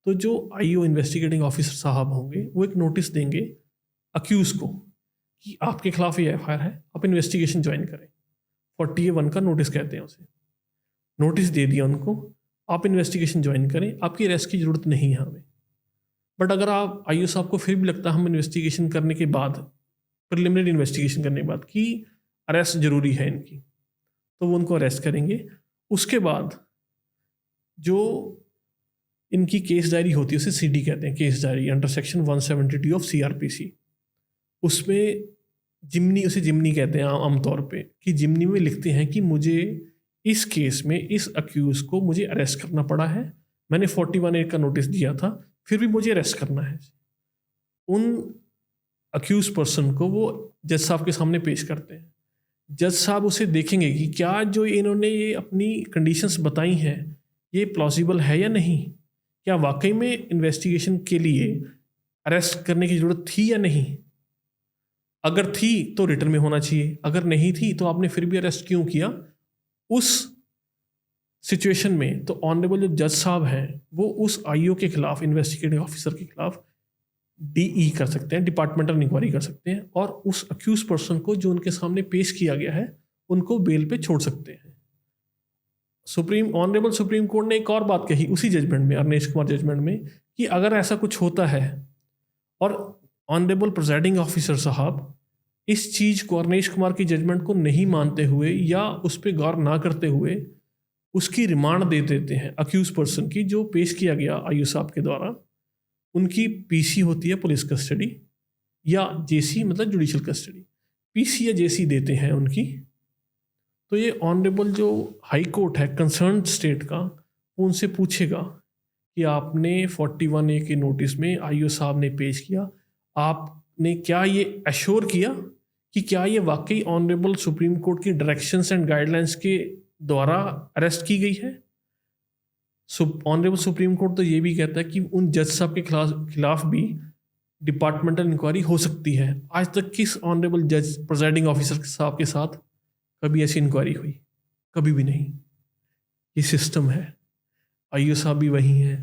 तो जो आईओ इन्वेस्टिगेटिंग ऑफिसर साहब होंगे वो एक नोटिस देंगे अक्यूज़ को कि आपके खिलाफ ये एफआईआर है, आप इन्वेस्टिगेशन ज्वाइन करें। 40A1 का नोटिस कहते हैं उसे। नोटिस दे दिया उनको, आप इन्वेस्टिगेशन ज्वाइन करें, आपकी अरेस्ट की ज़रूरत नहीं है हमें। बट अगर आप आईओ साहब को फिर भी लगता है हम इन्वेस्टिगेशन करने के बाद, प्रिलिमिनरी इन्वेस्टिगेशन करने के बाद कि अरेस्ट ज़रूरी है इनकी, तो वो उनको अरेस्ट करेंगे। उसके बाद जो इनकी केस डायरी होती है उसे सीडी कहते हैं, case diary under section 172 of CrPC. उसमें उसे जिमनी कहते हैं आमतौर पे, कि जिमनी में लिखते हैं कि मुझे इस केस में इस अक्यूज़ को मुझे अरेस्ट करना पड़ा है, मैंने 41A का नोटिस दिया था, फिर भी मुझे अरेस्ट करना है। उन अक्यूज पर्सन को वो जज साहब के सामने पेश करते हैं। जज साहब उसे देखेंगे कि क्या जो इन्होंने ये अपनी कंडीशंस बताई हैं ये प्लॉजिबल है या नहीं, क्या वाकई में इन्वेस्टिगेशन के लिए अरेस्ट करने की ज़रूरत थी या नहीं। अगर थी तो रिटर्न में होना चाहिए, अगर नहीं थी तो आपने फिर भी अरेस्ट क्यों किया। उस सिचुएशन में तो ऑनरेबल जो जज साहब हैं वो उस आईओ के खिलाफ, इन्वेस्टिगेटिंग ऑफिसर के खिलाफ डीई कर सकते हैं, डिपार्टमेंटल इंक्वायरी कर सकते हैं, और उस अक्यूज पर्सन को जो उनके सामने पेश किया गया है उनको बेल पे छोड़ सकते हैं। ऑनरेबल सुप्रीम कोर्ट ने एक और बात कही उसी जजमेंट में, अरनेश कुमार जजमेंट में, कि अगर ऐसा कुछ होता है और ऑनरेबल प्रिजाइडिंग ऑफिसर साहब इस चीज़ को, अरनेश कुमार की जजमेंट को नहीं मानते हुए या उस पर गौर ना करते हुए उसकी रिमांड दे देते हैं अक्यूज पर्सन की, जो पेश किया गया आईओ साहब के द्वारा, उनकी पीसी होती है पुलिस कस्टडी या जेसी मतलब जुडिशियल कस्टडी, पीसी या जेसी देते हैं उनकी, तो ये ऑनरेबल जो हाई कोर्ट है कंसर्न स्टेट का, वो उनसे पूछेगा कि आपने 41A के नोटिस में आईओ साहब ने पेश किया, आपने क्या ये एश्योर किया कि क्या ये वाकई ऑनरेबल सुप्रीम कोर्ट की डायरेक्शंस एंड गाइडलाइंस के द्वारा अरेस्ट की गई है। ऑनरेबल सुप्रीम कोर्ट तो ये भी कहता है कि उन जज साहब के खिलाफ भी डिपार्टमेंटल इंक्वायरी हो सकती है। आज तक किस ऑनरेबल जज प्रिजाइडिंग ऑफिसर साहब के साथ कभी ऐसी इंक्वायरी हुई? कभी भी नहीं। ये सिस्टम है। आईओ साहब भी वही हैं,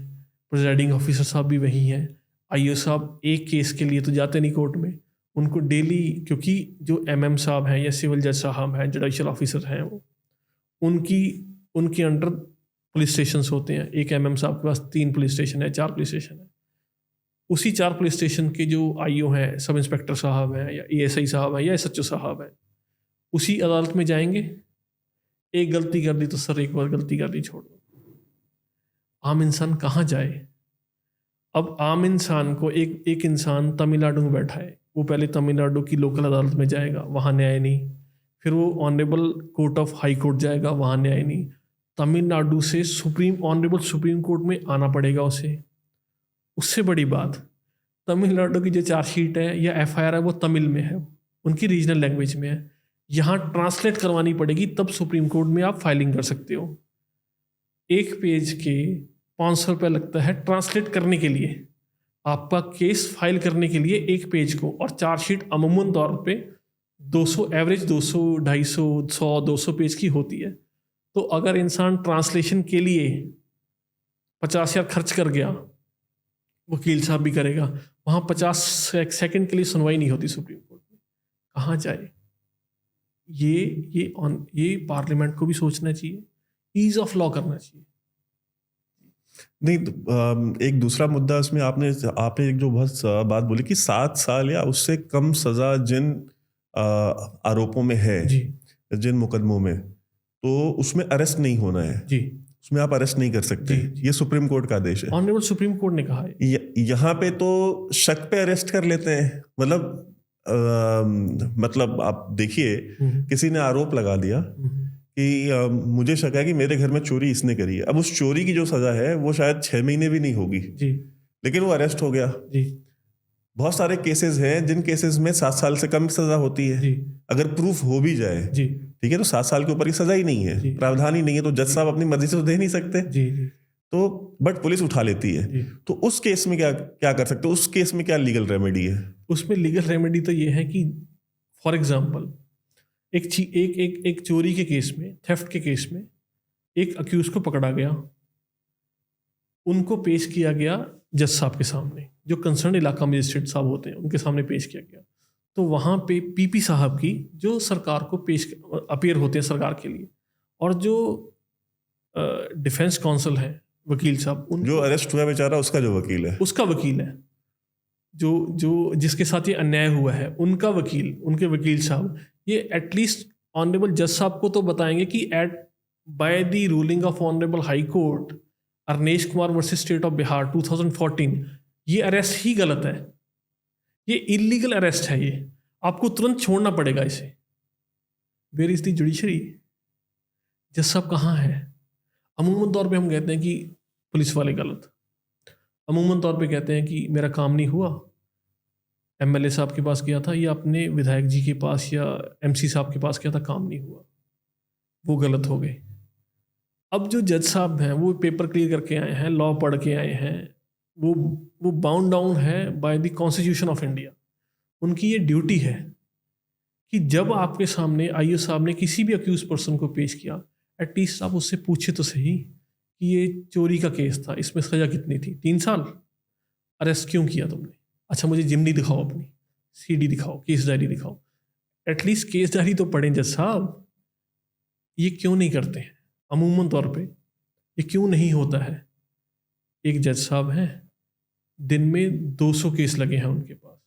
प्रिजाइडिंग ऑफिसर साहब भी वही हैं। आईओ साहब एक केस के लिए तो जाते नहीं कोर्ट में, उनको डेली, क्योंकि जो एमएम साहब हैं या सिविल जज साहब हैं, जुडिशियल ऑफिसर हैं, वो उनके अंडर पुलिस स्टेशन होते हैं। एक एमएम साहब के पास 3 पुलिस स्टेशन है, 4 पुलिस स्टेशन है। उसी 4 पुलिस स्टेशन के जो आईओ हैं, सब इंस्पेक्टर साहब हैं या एएसआई साहब हैं या एसएचओ साहब हैं, उसी अदालत में जाएंगे। एक गलती कर दी तो सर एक बार गलती कर दी छोड़ दो। आम इंसान कहाँ जाए? अब आम इंसान को एक इंसान तमिलनाडु में बैठा है, वो पहले तमिलनाडु की लोकल अदालत में जाएगा, वहाँ न्याय नहीं, फिर वो honourable court of high court जाएगा, वहाँ न्याय नहीं, तमिलनाडु से ऑनरेबल सुप्रीम कोर्ट में आना पड़ेगा उसे। उससे बड़ी बात, तमिलनाडु की जो चार्जशीट है या एफआईआर है वो तमिल में है, उनकी रीजनल लैंग्वेज में है, यहाँ ट्रांसलेट करवानी पड़ेगी, तब सुप्रीम कोर्ट में आप फाइलिंग कर सकते हो। एक पेज के 500 रुपये लगता है ट्रांसलेट करने के लिए, आपका केस फाइल करने के लिए एक पेज को, और चार्जशीट अमूमन तौर पे 200 एवरेज 200 250 100 200 पेज की होती है। तो अगर इंसान ट्रांसलेशन के लिए 50,000 खर्च कर गया, वकील साहब भी करेगा, वहाँ 50 सेकंड के लिए सुनवाई नहीं होती सुप्रीम कोर्ट में, कहाँ जाए? ये पार्लियामेंट को भी सोचना चाहिए, ईज ऑफ लॉ करना चाहिए। नहीं तो एक दूसरा मुद्दा इसमें आपने एक जो बहुत बात बोली कि 7 साल या उससे कम सजा जिन आरोपों में है, जिन मुकदमों में, तो उसमें अरेस्ट नहीं होना है जी, उसमें आप अरेस्ट नहीं कर सकते। ये सुप्रीम कोर्ट का आदेश है, ऑनरेबल सुप्रीम कोर्ट ने कहा है। यहाँ पे तो शक पे अरेस्ट कर लेते हैं, मतलब आप देखिए, किसी ने आरोप लगा दिया कि मुझे शक है कि मेरे घर में चोरी इसने करी है। अब उस चोरी की जो सजा है वो शायद 6 महीने भी नहीं होगी जी, लेकिन वो अरेस्ट हो गया जी। बहुत सारे केसेस हैं जिन केसेस में 7 साल से कम सजा होती है जी। अगर प्रूफ हो भी जाए जी, ठीक है, तो 7 साल के ऊपर की सजा ही नहीं है, प्रावधान ही नहीं है, तो जज साहब अपनी मर्जी से तो दे नहीं सकते जी। तो बट पुलिस उठा लेती है, तो उस केस में क्या कर सकते हो? उस केस में क्या लीगल रेमेडी है? उसमें लीगल रेमेडी तो ये है कि फॉर एग्जाम्पल एक चोरी के केस में, थेफ्ट के केस में एक अक्यूज को पकड़ा गया, उनको पेश किया गया जज साहब के सामने, जो कंसर्न इलाका मजिस्ट्रेट साहब होते हैं उनके सामने पेश किया गया। तो वहाँ पे पीपी साहब की जो सरकार को पेश अपीयर होते हैं सरकार के लिए, और जो डिफेंस काउंसिल है वकील साहब, जो अरेस्ट हुआ बेचारा उसका जो वकील है, उसका वकील है, जो जो जिसके साथ ये अन्याय हुआ है, उनका वकील, उनके वकील साहब ये एटलीस्ट ऑनरेबल जज साहब को तो बताएंगे कि at by the ruling of honourable high court Arnesh Kumar versus state of Bihar 2014 ये अरेस्ट ही गलत है, ये इलीगल अरेस्ट है, ये आपको तुरंत छोड़ना पड़ेगा इसे। Where is the judiciary? जज साहब कहाँ है? अमूमन तौर पे हम कहते हैं कि पुलिस वाले गलत, अमूमन तौर पे कहते हैं कि मेरा काम नहीं हुआ, एमएलए साहब के पास गया था या अपने विधायक जी के पास या एमसी साहब के पास गया था, काम नहीं हुआ, वो गलत हो गए। अब जो जज साहब हैं वो पेपर क्लियर करके आए हैं, लॉ पढ़ के आए हैं, वो बाउंड डाउन है by the constitution of India. उनकी ये ड्यूटी है कि जब आपके सामने आईओ साहब ने किसी भी अक्यूज पर्सन को पेश किया, एटलीस्ट आप उससे पूछे तो सही कि ये चोरी का केस था, इसमें सज़ा कितनी थी, 3 साल, अरेस्ट क्यों किया तुमने? अच्छा मुझे जिमनी दिखाओ, अपनी सीडी दिखाओ, केस डायरी दिखाओ, एटलीस्ट केस डायरी तो पढ़ें जज साहब। ये क्यों नहीं करते हैं? अमूमन तौर पे ये क्यों नहीं होता है? एक जज साहब हैं, दिन में 200 केस लगे हैं उनके पास,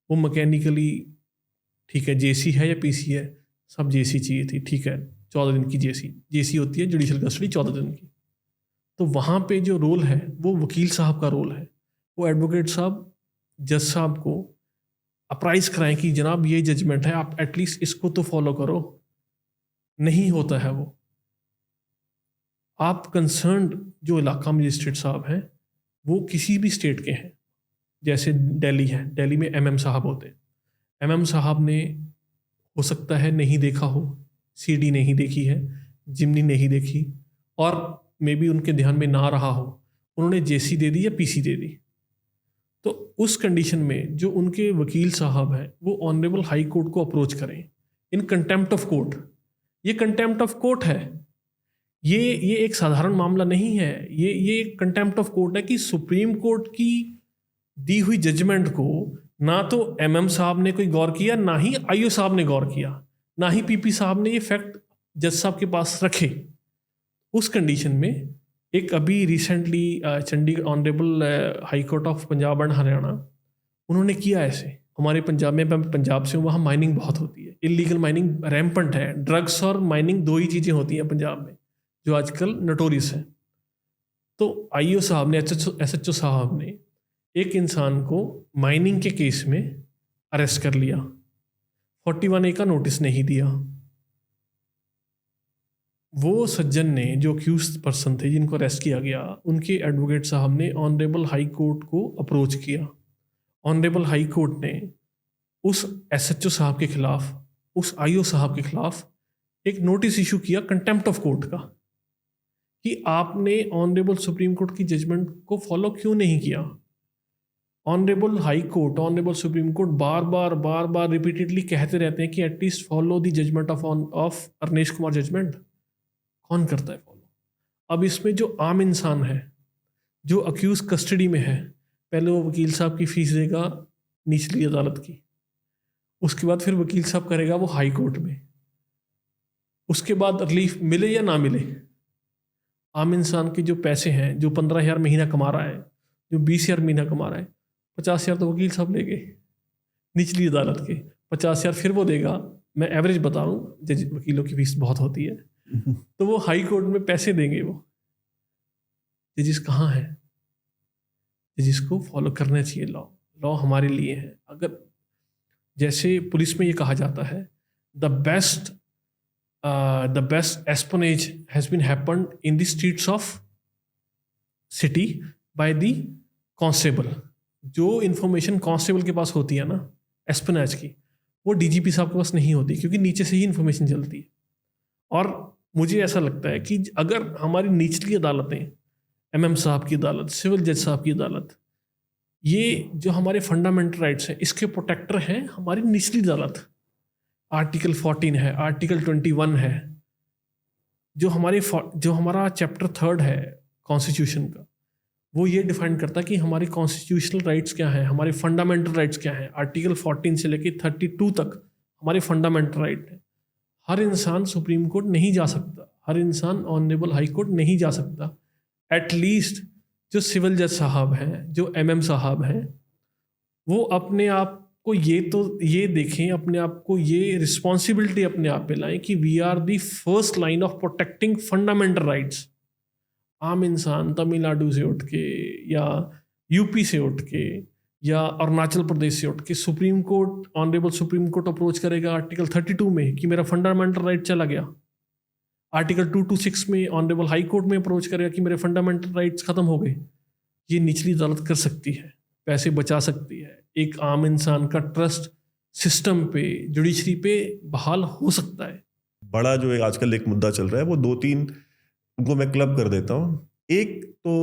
वो मैकेनिकली ठीक है, जेसी है या पीसी है, सब जेसी चाहिए थी, ठीक है 14 दिन की जेसी होती है, जुडिशल कस्टडी 14 दिन की। तो वहाँ पे जो रोल है वो वकील साहब का रोल है, वो एडवोकेट साहब जज साहब को अप्राइज कराएं कि जनाब ये जजमेंट है, आप एटलीस्ट इसको तो फॉलो करो। नहीं होता है वो। आप कंसर्न्ड जो इलाका मजिस्ट्रेट साहब हैं वो किसी भी स्टेट के हैं, जैसे दिल्ली है, दिल्ली में एमएम साहब होते हैं, एमएम साहब ने हो सकता है नहीं देखा हो, सीडी नहीं देखी है, जिमनी नहीं देखी, और मे बी उनके ध्यान में ना रहा हो, उन्होंने जेसी दे दी या पीसी दे दी। तो उस कंडीशन में जो उनके वकील साहब हैं वो ऑनरेबल हाई कोर्ट को अप्रोच करें इन कंटेम्प्ट ऑफ कोर्ट। ये कंटेम्प्ट ऑफ कोर्ट है, ये एक साधारण मामला नहीं है, ये कंटेम्प्ट ऑफ कोर्ट है कि सुप्रीम कोर्ट की दी हुई जजमेंट को ना तो एमएम साहब ने कोई गौर किया, ना ही आईओ साहब ने गौर किया, ना ही पीपी साहब ने ये फैक्ट जज साहब के पास रखे। उस कंडीशन में एक अभी recently Chandigarh honourable high court of Punjab and Haryana, उन्होंने किया ऐसे। हमारे पंजाब में, मैं पंजाब से हूँ, वहाँ माइनिंग बहुत होती है, इलीगल माइनिंग रैम्पेंट है, ड्रग्स और माइनिंग 2 ही चीज़ें होती हैं पंजाब में जो आजकल नटोरियस है। तो आईओ साहब ने, एसएचओ साहब ने एक इंसान को माइनिंग के केस में अरेस्ट कर लिया, 41A का नोटिस नहीं दिया। वो सज्जन ने, जो अक्यूज पर्सन थे जिनको अरेस्ट किया गया, उनके एडवोकेट साहब ने ऑनरेबल हाई कोर्ट को अप्रोच किया। ऑनरेबल हाई कोर्ट ने उस एसएचओ साहब के खिलाफ, उस आईओ साहब के खिलाफ एक नोटिस इशू किया कंटेम्प्ट ऑफ कोर्ट का, कि आपने ऑनरेबल सुप्रीम कोर्ट की जजमेंट को फॉलो क्यों नहीं किया। Honourable high court, honourable supreme court बार बार रिपीटेडली कहते रहते हैं कि at least follow the judgement of Arnesh Kumar judgement. कौन करता है फॉलो? अब इसमें जो आम इंसान है, जो अक्यूज कस्टडी में है, पहले वो वकील साहब की फीस देगा निचली अदालत की, उसके बाद फिर वकील साहब करेगा वो हाई कोर्ट में, उसके बाद रिलीफ मिले या ना मिले, आम इंसान के जो पैसे हैं, जो 15,000 महीना कमा रहा है, जो 20,000 महीना कमा रहा है, 50,000 तो वकील साहब ले गए निचली अदालत के, 50,000 फिर वो देगा। मैं एवरेज बता रहा हूँ, जज वकीलों की फीस बहुत होती है, तो वो हाई कोर्ट में पैसे देंगे। वो जजिस कहाँ है? जजिस को फॉलो करना चाहिए लॉ। लॉ हमारे लिए है। अगर जैसे पुलिस में ये कहा जाता है, the best espionage has been happened in the streets of city by the constable. जो इन्फॉर्मेशन कांस्टेबल के पास होती है ना एस्पोनेज की, वो डीजीपी साहब के पास नहीं होती, क्योंकि नीचे से ही इन्फॉर्मेशन चलती है। और मुझे ऐसा लगता है कि अगर हमारी निचली अदालतें, एमएम साहब की अदालत, सिविल जज साहब की अदालत, ये जो हमारे फंडामेंटल राइट्स हैं, इसके प्रोटेक्टर हैं हमारी निचली अदालत। आर्टिकल 14 है, आर्टिकल 21 है, जो हमारा चैप्टर 3 है कॉन्स्टिट्यूशन का, वो ये डिफाइन करता है कि हमारे कॉन्स्टिट्यूशनल राइट्स क्या हैं, हमारे फंडामेंटल राइट्स क्या हैं। आर्टिकल 14 से लेकर 32 तक हमारे फंडामेंटल राइट हैं। हर इंसान सुप्रीम कोर्ट नहीं जा सकता, हर इंसान ऑनरेबल हाई कोर्ट नहीं जा सकता। एटलीस्ट जो सिविल जज साहब हैं, जो एमएम साहब हैं, वो अपने आप को ये देखें, अपने आप को ये रिस्पॉन्सिबिलिटी अपने आप पे लाएं कि we are the first line of protecting fundamental rights. आम इंसान तमिलनाडु से उठ के या यूपी से उठ के या अरुणाचल प्रदेश से उठ के supreme court, honourable supreme court approach करेगा आर्टिकल 32 में कि मेरा फंडामेंटल राइट चला गया। आर्टिकल 226 में ऑनरेबल हाई कोर्ट में अप्रोच करेगा कि मेरे फंडामेंटल राइट्स खत्म हो गए। ये निचली अदालत कर सकती है, पैसे बचा सकती है, एक आम इंसान का ट्रस्ट सिस्टम पे, जुडिशरी पे बहाल हो सकता है। बड़ा जो आजकल एक मुद्दा चल रहा है वो 2-3 उनको मैं क्लब कर देता हूँ। एक तो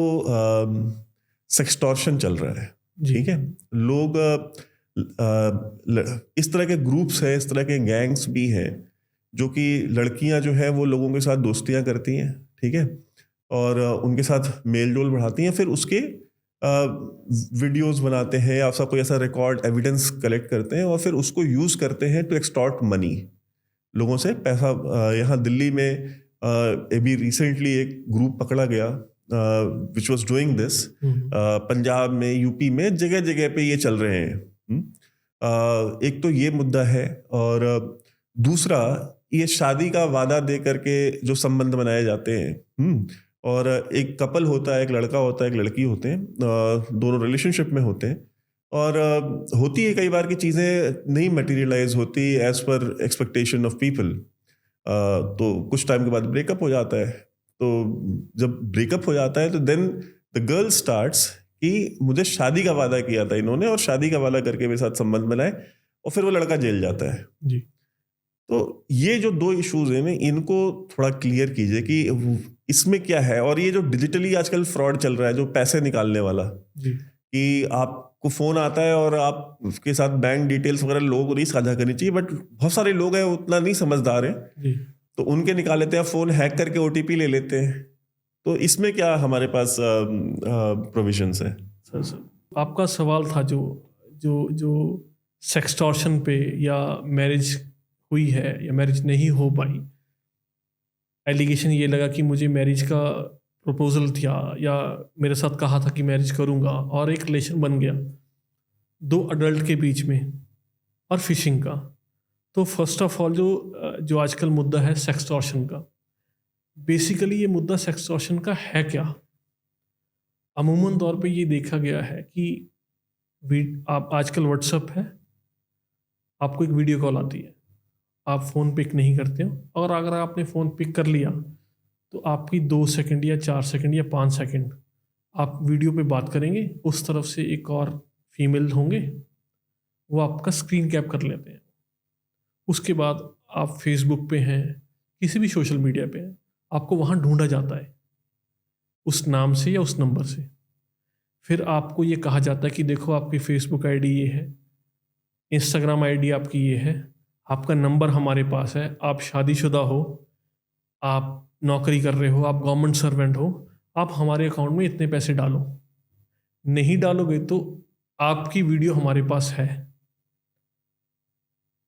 सेक्सटॉर्शन चल रहा है, ठीक है। लोग इस तरह के ग्रुप्स हैं, इस तरह के गैंग्स भी हैं जो कि लड़कियां जो है वो लोगों के साथ दोस्तियां करती हैं, ठीक है, और उनके साथ मेल जोल बढ़ाती हैं, फिर उसके वीडियोस बनाते हैं या सब कोई ऐसा रिकॉर्ड एविडेंस कलेक्ट करते हैं और फिर उसको यूज़ करते हैं टू एक्सटॉर्ट मनी, लोगों से पैसा। यहाँ दिल्ली में अभी रिसेंटली एक ग्रुप पकड़ा गया which was doing this. Punjab में, यूपी में, जगह जगह पे ये चल रहे हैं। एक तो ये मुद्दा है, और दूसरा ये शादी का वादा दे करके जो संबंध बनाए जाते हैं, और एक कपल होता है, एक लड़का होता है, एक लड़की होते हैं, दोनों रिलेशनशिप में होते हैं, और होती है कई बार की चीज़ें नहीं मटेरियलाइज होती as per expectation of people. तो कुछ टाइम के बाद ब्रेकअप हो जाता है। तो जब ब्रेकअप हो जाता है तो देन द गर्ल स्टार्ट्स कि मुझे शादी का वादा किया था इन्होंने, और शादी का वादा करके मेरे साथ संबंध बनाए, और फिर वो लड़का जेल जाता है जी। तो ये जो 2 इश्यूज हैं, इनको थोड़ा क्लियर कीजिए कि इसमें क्या है। और ये जो डिजिटली आजकल फ्रॉड चल रहा है, जो पैसे निकालने वाला जी, कि आपको फोन आता है और आप उसके साथ बैंक डिटेल्स वगैरह लोगों को नहीं साझा करनी चाहिए, बट बहुत सारे लोग हैं उतना नहीं समझदार हैं, जी। तो उनके निकाल लेते हैं, फोन हैक करके ओटीपी ले लेते हैं। तो इसमें क्या हमारे पास प्रोविजंस है? सर, आपका सवाल था जो जो जो सेक्सटॉर्शन पे, या मैरिज हुई है या मैरिज नहीं हो पाई, एलिगेशन ये लगा कि मुझे मैरिज का प्रपोजल था या मेरे साथ कहा था कि मैरिज करूंगा, और एक रिलेशन बन गया 2 अडल्ट के बीच में, और फिशिंग का। तो फर्स्ट ऑफ ऑल जो आजकल मुद्दा है सेक्सटॉर्शन का, बेसिकली ये मुद्दा सेक्सटॉर्शन का है क्या? अमूमन तौर पे ये देखा गया है कि आप आजकल व्हाट्सएप है, आपको एक वीडियो कॉल आती है, आप फ़ोन पिक नहीं करते हो, और अगर आपने फ़ोन पिक कर लिया तो आपकी 2 सेकंड या 4 सेकंड या 5 सेकंड आप वीडियो पे बात करेंगे, उस तरफ से एक और फीमेल होंगे, वो आपका स्क्रीन कैप कर लेते हैं। उसके बाद आप फेसबुक पे हैं, किसी भी सोशल मीडिया पे हैं, आपको वहाँ ढूंढा जाता है उस नाम से या उस नंबर से। फिर आपको ये कहा जाता है कि देखो आपकी फेसबुक आईडी ये है, इंस्टाग्राम आईडी आपकी ये है, आपका नंबर हमारे पास है, आप शादीशुदा हो, आप नौकरी कर रहे हो, आप गवर्नमेंट सर्वेंट हो, आप हमारे अकाउंट में इतने पैसे डालो। नहीं डालोगे तो आपकी वीडियो हमारे पास है,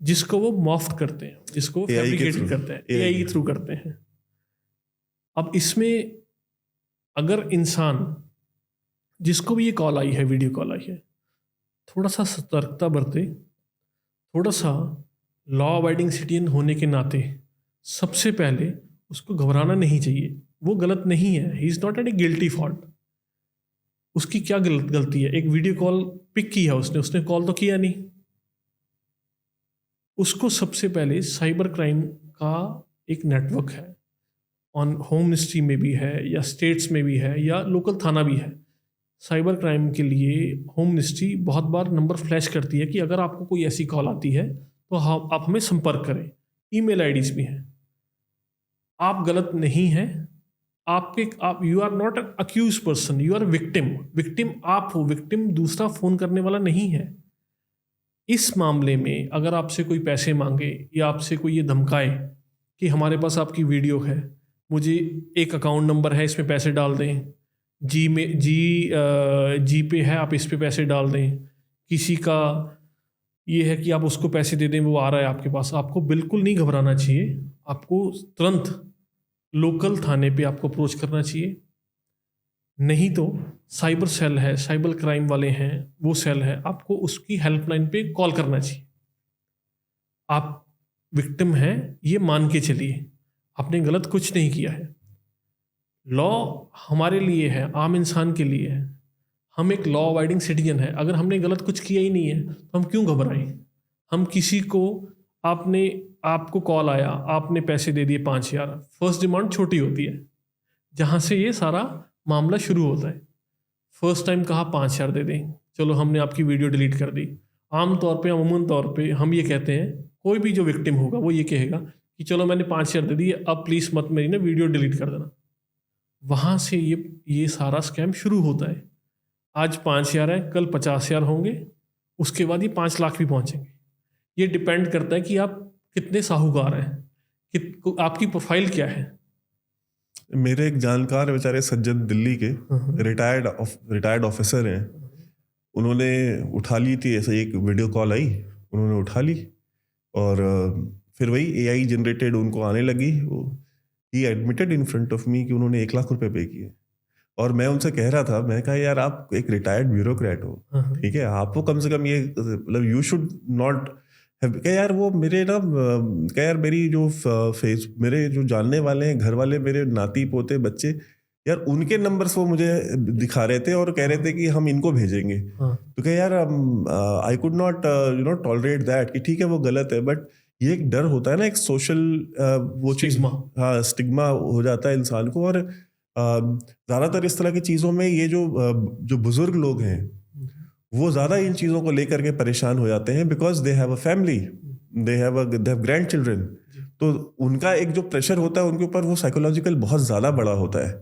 जिसको वो मॉफ्ट करते हैं, जिसको वो फैब्रिकेट करते हैं, एआई के थ्रू करते हैं। अब इसमें अगर इंसान, जिसको भी ये कॉल आई है, वीडियो कॉल आई है, थोड़ा सा सतर्कता बरते, थोड़ा सा लॉ अबाइडिंग सिटीजन होने के नाते सबसे पहले उसको घबराना नहीं चाहिए। वो गलत नहीं है, he is not at A guilty fault. उसकी क्या गलती है? एक वीडियो कॉल पिक की है उसने कॉल तो किया नहीं। उसको सबसे पहले साइबर क्राइम का एक नेटवर्क है, ऑन होम मिनिस्ट्री में भी है, या स्टेट्स में भी है, या लोकल थाना भी है। साइबर क्राइम के लिए होम मिनिस्ट्री बहुत बार नंबर फ्लैश करती है कि अगर आपको कोई ऐसी कॉल आती है तो आप हमें संपर्क करें। ईमेल आईडीज भी हैं। आप गलत नहीं हैं, आप you are not accuse person, you are victim. Victim आप हो, विक्टिम दूसरा फ़ोन करने वाला नहीं है। इस मामले में अगर आपसे कोई पैसे मांगे या आपसे कोई ये धमकाए कि हमारे पास आपकी वीडियो है, मुझे एक अकाउंट नंबर है, इसमें पैसे डाल दें, जी पे है, आप इस पे पैसे डाल दें। किसी का ये है कि आप उसको पैसे दे दें, वो आ रहा है आपके पास। आपको बिल्कुल नहीं घबराना चाहिए। आपको तुरंत लोकल थाने पे आपको अप्रोच करना चाहिए, नहीं तो साइबर सेल है, साइबर क्राइम वाले हैं, वो सेल है, आपको उसकी हेल्पलाइन पे कॉल करना चाहिए। आप विक्टिम हैं ये मान के चलिए, आपने गलत कुछ नहीं किया है। लॉ हमारे लिए है, आम इंसान के लिए है। हम एक लॉ अबाइडिंग सिटीजन है। अगर हमने गलत कुछ किया ही नहीं है तो हम क्यों घबराएं? हम किसी को, आपको कॉल आया, आपने पैसे दे दिए 5,000, फर्स्ट डिमांड छोटी होती है, जहाँ से ये सारा मामला शुरू होता है। फर्स्ट टाइम कहा 5,000 दे दें, चलो हमने आपकी वीडियो डिलीट कर दी। आमतौर पे, अमूमन तौर पे हम ये कहते हैं, कोई भी जो विक्टिम होगा वो ये कहेगा कि चलो मैंने 5,000 दे दिए, अब प्लीज़ मत मेरी ना वीडियो डिलीट कर देना। वहाँ से ये सारा स्कैम शुरू होता है। आज 5,000 है, कल 50,000 होंगे, उसके बाद ये 5 लाख भी पहुँचेंगे। ये डिपेंड करता है कि आप कितने साहूकार हैं, कि आपकी प्रोफाइल क्या है। मेरे एक जानकार बेचारे सज्जन दिल्ली के रिटायर्ड ऑफिसर हैं, उन्होंने उठा ली थी, ऐसे एक वीडियो कॉल आई, उन्होंने उठा ली और फिर वही AI जनरेटेड उनको आने लगी। ही admitted in front of me कि उन्होंने 1 लाख रुपए पे किए। और मैं उनसे कह रहा था, मैं कहा यार आप एक रिटायर्ड ब्यूरोक्रेट हो, ठीक है, आपको कम से कम ये मतलब यू शुड नॉट क्या यार, वो मेरे ना क्या यार, मेरी जो मेरे जो जानने वाले हैं, घर वाले, मेरे नाती पोते बच्चे, यार उनके नंबर्स वो मुझे दिखा रहे थे और कह रहे थे कि हम इनको भेजेंगे। तो क्या यार, I could not tolerate that कि ठीक है वो गलत है, बट ये एक डर होता है ना, एक सोशल वो चीज, हाँ, स्टिग्मा हो जाता है इंसान को। और ज़्यादातर इस तरह की चीज़ों में ये जो बुजुर्ग लोग हैं वो ज़्यादा इन चीज़ों को लेकर के परेशान हो जाते हैं, because they have a family, they have grand children. तो उनका एक जो प्रेशर होता है उनके ऊपर, वो साइकोलॉजिकल बहुत ज़्यादा बड़ा होता है।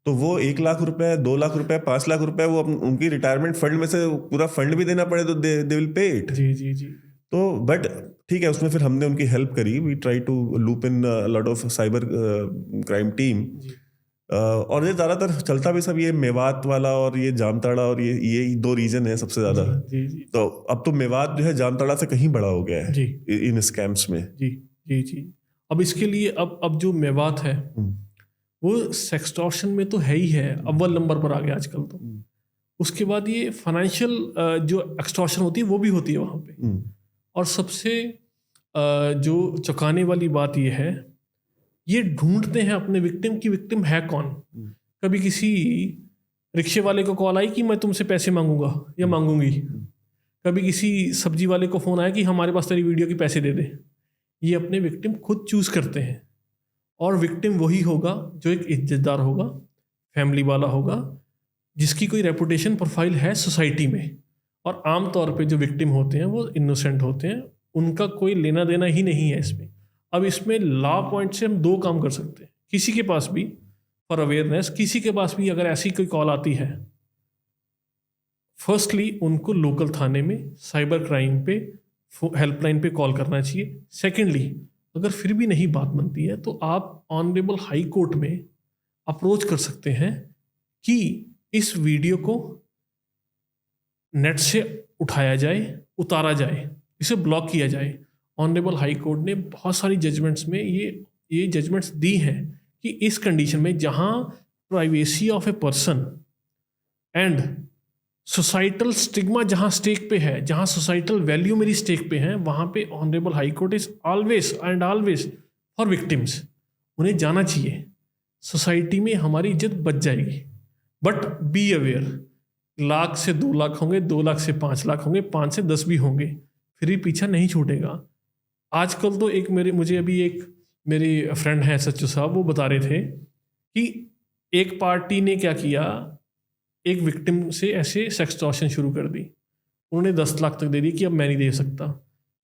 तो वो 1 लाख रुपए, 2 लाख रुपए, 5 लाख रुपए, वो उनकी रिटायरमेंट फंड में से पूरा फंड भी देना पड़े तो दे विल पे इट। जी। तो बट ठीक है, उसमें फिर हमने उनकी हेल्प करी। We try to loop in lot of cyber crime team. और ये ज़्यादातर चलता भी सब ये मेवात वाला और ये जामताड़ा, और ये 2 रीजन है सबसे ज़्यादा। जी। तो अब तो मेवात जो है जामताड़ा से कहीं बड़ा हो गया है जी इन स्कैम्स में। जी। अब इसके लिए अब जो मेवात है वो सेक्सटॉर्शन में तो है ही है, अव्वल नंबर पर आ गया आजकल। तो उसके बाद ये फाइनेंशियल जो एक्सटॉर्शन होती है वो भी होती है वहाँ पे। और सबसे जो चौंकाने वाली बात ये है, ये ढूंढते हैं अपने विक्टिम की विक्टिम है कौन। कभी किसी रिक्शे वाले को कॉल आई कि मैं तुमसे पैसे मांगूंगा या मांगूंगी, कभी किसी सब्जी वाले को फ़ोन आया कि हमारे पास तेरी वीडियो के पैसे दे दे। ये अपने विक्टिम खुद चूज़ करते हैं, और विक्टिम वही होगा जो एक इज्जतदार होगा, फैमिली वाला होगा, जिसकी कोई रेपुटेशन प्रोफाइल है सोसाइटी में। और आम तौर पे जो विक्टिम होते हैं वो इनोसेंट होते हैं, उनका कोई लेना देना ही नहीं है इसमें। अब इसमें लॉ पॉइंट से हम 2 काम कर सकते हैं। किसी के पास भी फॉर अवेयरनेस, किसी के पास भी अगर ऐसी कोई कॉल आती है, फर्स्टली उनको लोकल थाने में साइबर क्राइम पे हेल्पलाइन पे कॉल करना चाहिए। सेकेंडली, अगर फिर भी नहीं बात बनती है तो आप ऑनरेबल हाई कोर्ट में अप्रोच कर सकते हैं कि इस वीडियो को नेट से उठाया जाए, उतारा जाए, इसे ब्लॉक किया जाए। ऑनरेबल हाई कोर्ट ने बहुत सारी जजमेंट्स में ये जजमेंट्स दी हैं कि इस कंडीशन में जहां privacy of a person and societal stigma जहां स्टेक पे है, जहां सोसाइटल वैल्यू मेरी स्टेक पे है, वहां पे honourable high court is always and always for victims. उन्हें जाना चाहिए, सोसाइटी में हमारी इज्जत बच जाएगी। बट बी अवेयर, 1 लाख से 2 लाख होंगे, 2 लाख से 5 लाख होंगे, 5 से 10 भी होंगे, फिर भी पीछा नहीं छूटेगा। आजकल तो मुझे अभी एक मेरे फ्रेंड हैं सच्चू साहब, वो बता रहे थे कि एक पार्टी ने क्या किया, एक विक्टिम से ऐसे सेक्सटॉर्शन शुरू कर दी। उन्होंने 10 लाख तक दे दी कि अब मैं नहीं दे सकता।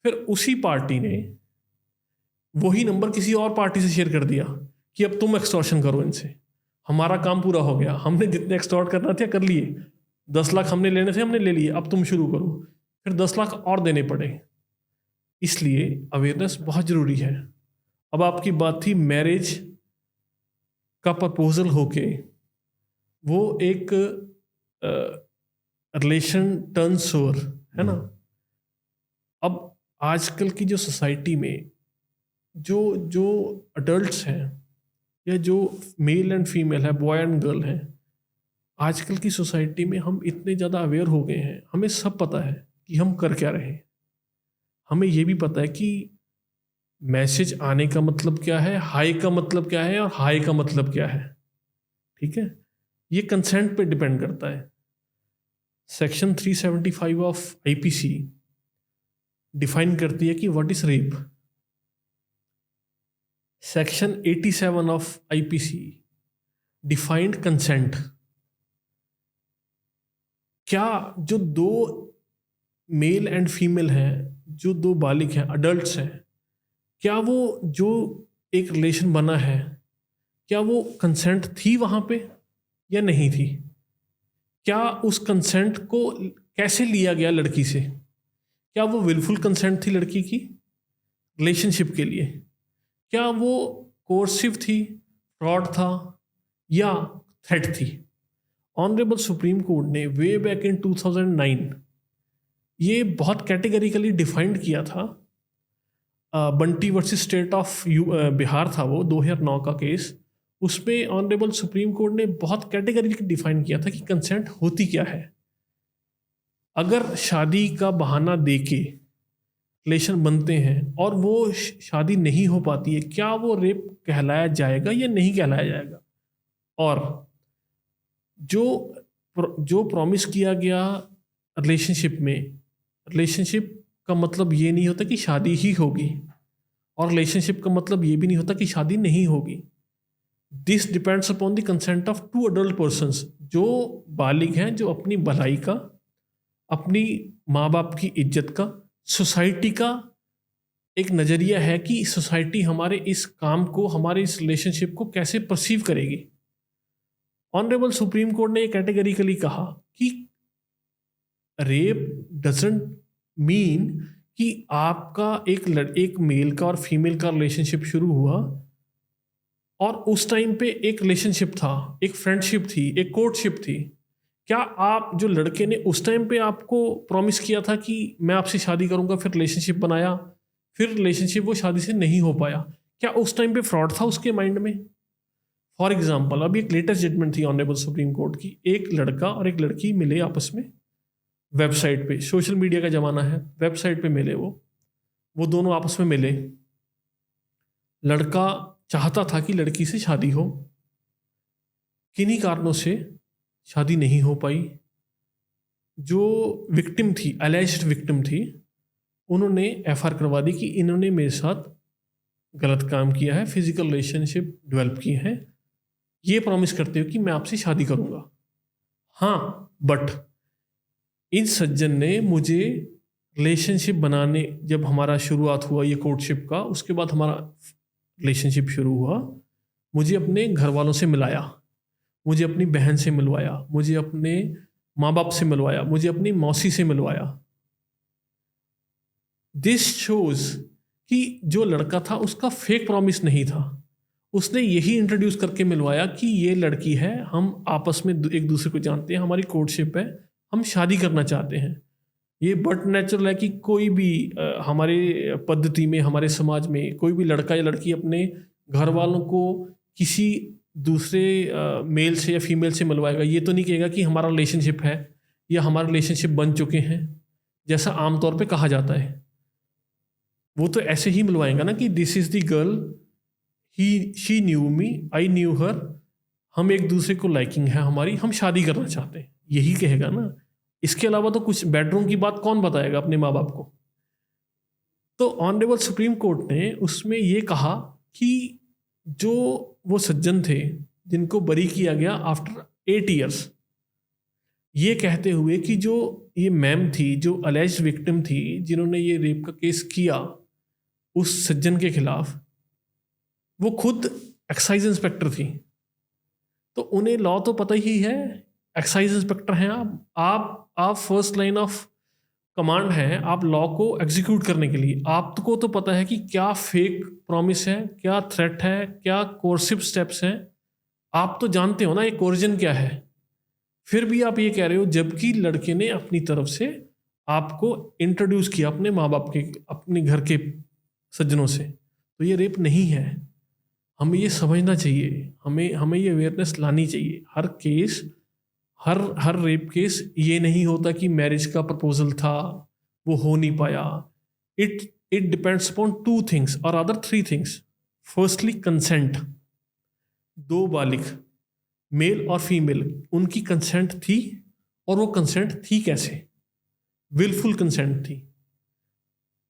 फिर उसी पार्टी ने वही नंबर किसी और पार्टी से शेयर कर दिया कि अब तुम एक्सटॉर्शन करो इनसे, हमारा काम पूरा हो गया, हमने जितने एक्सटॉर्ट करना था कर लिए, 10 लाख हमने लेने थे हमने ले लिए, अब तुम शुरू करो। फिर 10 लाख और देने पड़े। इसलिए अवेयरनेस बहुत ज़रूरी है। अब आपकी बात थी मैरिज का प्रपोजल होके वो एक रिलेशन टर्न सोर, है ना। अब आजकल की जो सोसाइटी में जो जो अडल्ट्स हैं या जो मेल एंड फीमेल है, बॉय एंड गर्ल हैं, आजकल की सोसाइटी में हम इतने ज़्यादा अवेयर हो गए हैं, हमें सब पता है कि हम कर क्या रहे हैं। हमें ये भी पता है कि मैसेज आने का मतलब क्या है, हाई का मतलब क्या है और हाई का मतलब क्या है। ठीक है, ये कंसेंट पे डिपेंड करता है। सेक्शन 375 ऑफ आईपीसी डिफाइन करती है कि what is rape. Section 87 of IPC defined consent. क्या जो दो मेल एंड फीमेल हैं, जो दो बालिग हैं, अडल्ट्स हैं, क्या वो जो एक रिलेशन बना है, क्या वो कंसेंट थी वहाँ पे या नहीं थी? क्या उस कंसेंट को कैसे लिया गया लड़की से? क्या वो विलफुल कंसेंट थी लड़की की रिलेशनशिप के लिए? क्या वो कोर्सिव थी, फ्रॉड था या थ्रेट थी? ऑनरेबल सुप्रीम कोर्ट ने वे बैक इन 2009 ये बहुत कैटेगरिकली डिफाइंड किया था। Bunty versus state of Bihar था वो 2009 का केस। उसमें ऑनरेबल सुप्रीम कोर्ट ने बहुत कैटेगरिकली डिफाइन किया था कि कंसेंट होती क्या है। अगर शादी का बहाना देके रिलेशन बनते हैं और वो शादी नहीं हो पाती है, क्या वो रेप कहलाया जाएगा या नहीं कहलाया जाएगा? और जो प्रॉमिस किया गया रिलेशनशिप में, रिलेशनशिप का मतलब ये नहीं होता कि शादी ही होगी, और रिलेशनशिप का मतलब ये भी नहीं होता कि शादी नहीं होगी। This depends upon the consent of two adult persons, जो बालिग हैं, जो अपनी भलाई का, अपनी माँ बाप की इज्जत का, सोसाइटी का एक नज़रिया है कि सोसाइटी हमारे इस काम को, हमारे इस रिलेशनशिप को कैसे परसीव करेगी। ऑनरेबल सुप्रीम कोर्ट ने कैटेगरिकली कहा कि रेप डजंट मीन कि आपका एक मेल का और फीमेल का रिलेशनशिप शुरू हुआ और उस टाइम पे एक रिलेशनशिप था, एक फ्रेंडशिप थी, एक कोर्टशिप थी। क्या आप जो लड़के ने उस टाइम पे आपको प्रॉमिस किया था कि मैं आपसे शादी करूंगा, फिर रिलेशनशिप बनाया, फिर रिलेशनशिप वो शादी से नहीं हो पाया, क्या उस टाइम पे फ्रॉड था उसके माइंड में? फॉर एग्जाम्पल, अभी एक लेटेस्ट जजमेंट थी ऑनरेबल सुप्रीम कोर्ट की। एक लड़का और एक लड़की मिले आपस में वेबसाइट पे, सोशल मीडिया का ज़माना है, वेबसाइट पे मिले वो दोनों आपस में मिले। लड़का चाहता था कि लड़की से शादी हो, किन्हीं कारणों से शादी नहीं हो पाई। जो विक्टिम थी, अलेज्ड विक्टिम थी, उन्होंने एफआईआर करवा दी कि इन्होंने मेरे साथ गलत काम किया है, फिजिकल रिलेशनशिप डेवलप किए हैं, ये प्रॉमिस करते हो कि मैं आपसे शादी करूंगा। हाँ, बट इस सज्जन ने मुझे रिलेशनशिप बनाने, जब हमारा शुरुआत हुआ ये कोर्टशिप का, उसके बाद हमारा रिलेशनशिप शुरू हुआ, मुझे अपने घर वालों से मिलाया, मुझे अपनी बहन से मिलवाया, मुझे अपने माँ बाप से मिलवाया, मुझे अपनी मौसी से मिलवाया। दिस शोज कि जो लड़का था उसका फेक प्रॉमिस नहीं था, उसने यही इंट्रोड्यूस करके मिलवाया कि ये लड़की है, हम आपस में एक दूसरे को जानते हैं, हमारी कोर्टशिप है, हम शादी करना चाहते हैं। ये बट नेचुरल है कि कोई भी हमारे पद्धति में, हमारे समाज में कोई भी लड़का या लड़की अपने घर वालों को किसी दूसरे मेल से या फीमेल से मिलवाएगा। ये तो नहीं कहेगा कि हमारा रिलेशनशिप है या हमारा रिलेशनशिप बन चुके हैं, जैसा आमतौर पे कहा जाता है। वो तो ऐसे ही मिलवाएगा ना कि this is the girl, she knew me, I knew her, हम एक दूसरे को लाइकिंग है हमारी, हम शादी करना चाहते हैं, यही कहेगा ना। इसके अलावा तो कुछ बेडरूम की बात कौन बताएगा अपने माँ बाप को? तो ऑनरेबल सुप्रीम कोर्ट ने उसमें ये कहा कि जो वो सज्जन थे जिनको बरी किया गया आफ्टर 8 इयर्स, ये कहते हुए कि जो ये मैम थी, जो अलेज्ड विक्टिम थी, जिन्होंने ये रेप का केस किया उस सज्जन के खिलाफ, वो खुद एक्साइज इंस्पेक्टर थी। तो उन्हें लॉ तो पता ही है, एक्साइज इंस्पेक्टर हैं आप फर्स्ट लाइन ऑफ कमांड हैं, आप लॉ को एग्जीक्यूट करने के लिए। आपको तो पता है कि क्या फेक प्रॉमिस है, क्या थ्रेट है, क्या कोर्सिव स्टेप्स हैं, आप तो जानते हो ना ये कोर्जन क्या है, फिर भी आप ये कह रहे हो, जबकि लड़के ने अपनी तरफ से आपको इंट्रोड्यूस किया अपने माँ बाप के, अपने घर के सज्जनों से, तो ये रेप नहीं है। हमें ये समझना चाहिए, हमें ये अवेयरनेस लानी चाहिए। हर केस, हर रेप केस ये नहीं होता कि मैरिज का प्रपोजल था, वो हो नहीं पाया। इट डिपेंड्स अपॉन 2 थिंग्स और अदर 3 थिंग्स। Firstly consent. 2 बालिग, मेल और फीमेल, उनकी कंसेंट थी, और वो कंसेंट थी कैसे? विलफुल कंसेंट थी।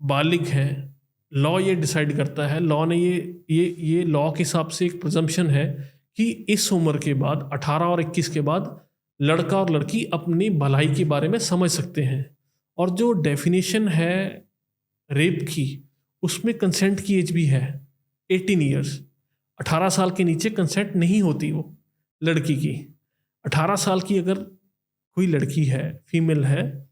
बालिग हैं, लॉ ये डिसाइड करता है, लॉ ने ये लॉ के हिसाब से एक प्रिजम्पशन है कि इस उम्र के बाद 18 और 21 के बाद लड़का और लड़की अपनी भलाई के बारे में समझ सकते हैं। और जो डेफिनेशन है रेप की, उसमें कंसेंट की एज भी है 18 ईयर्स। 18 साल के नीचे कंसेंट नहीं होती वो लड़की की। 18 साल की अगर कोई लड़की है, फीमेल है,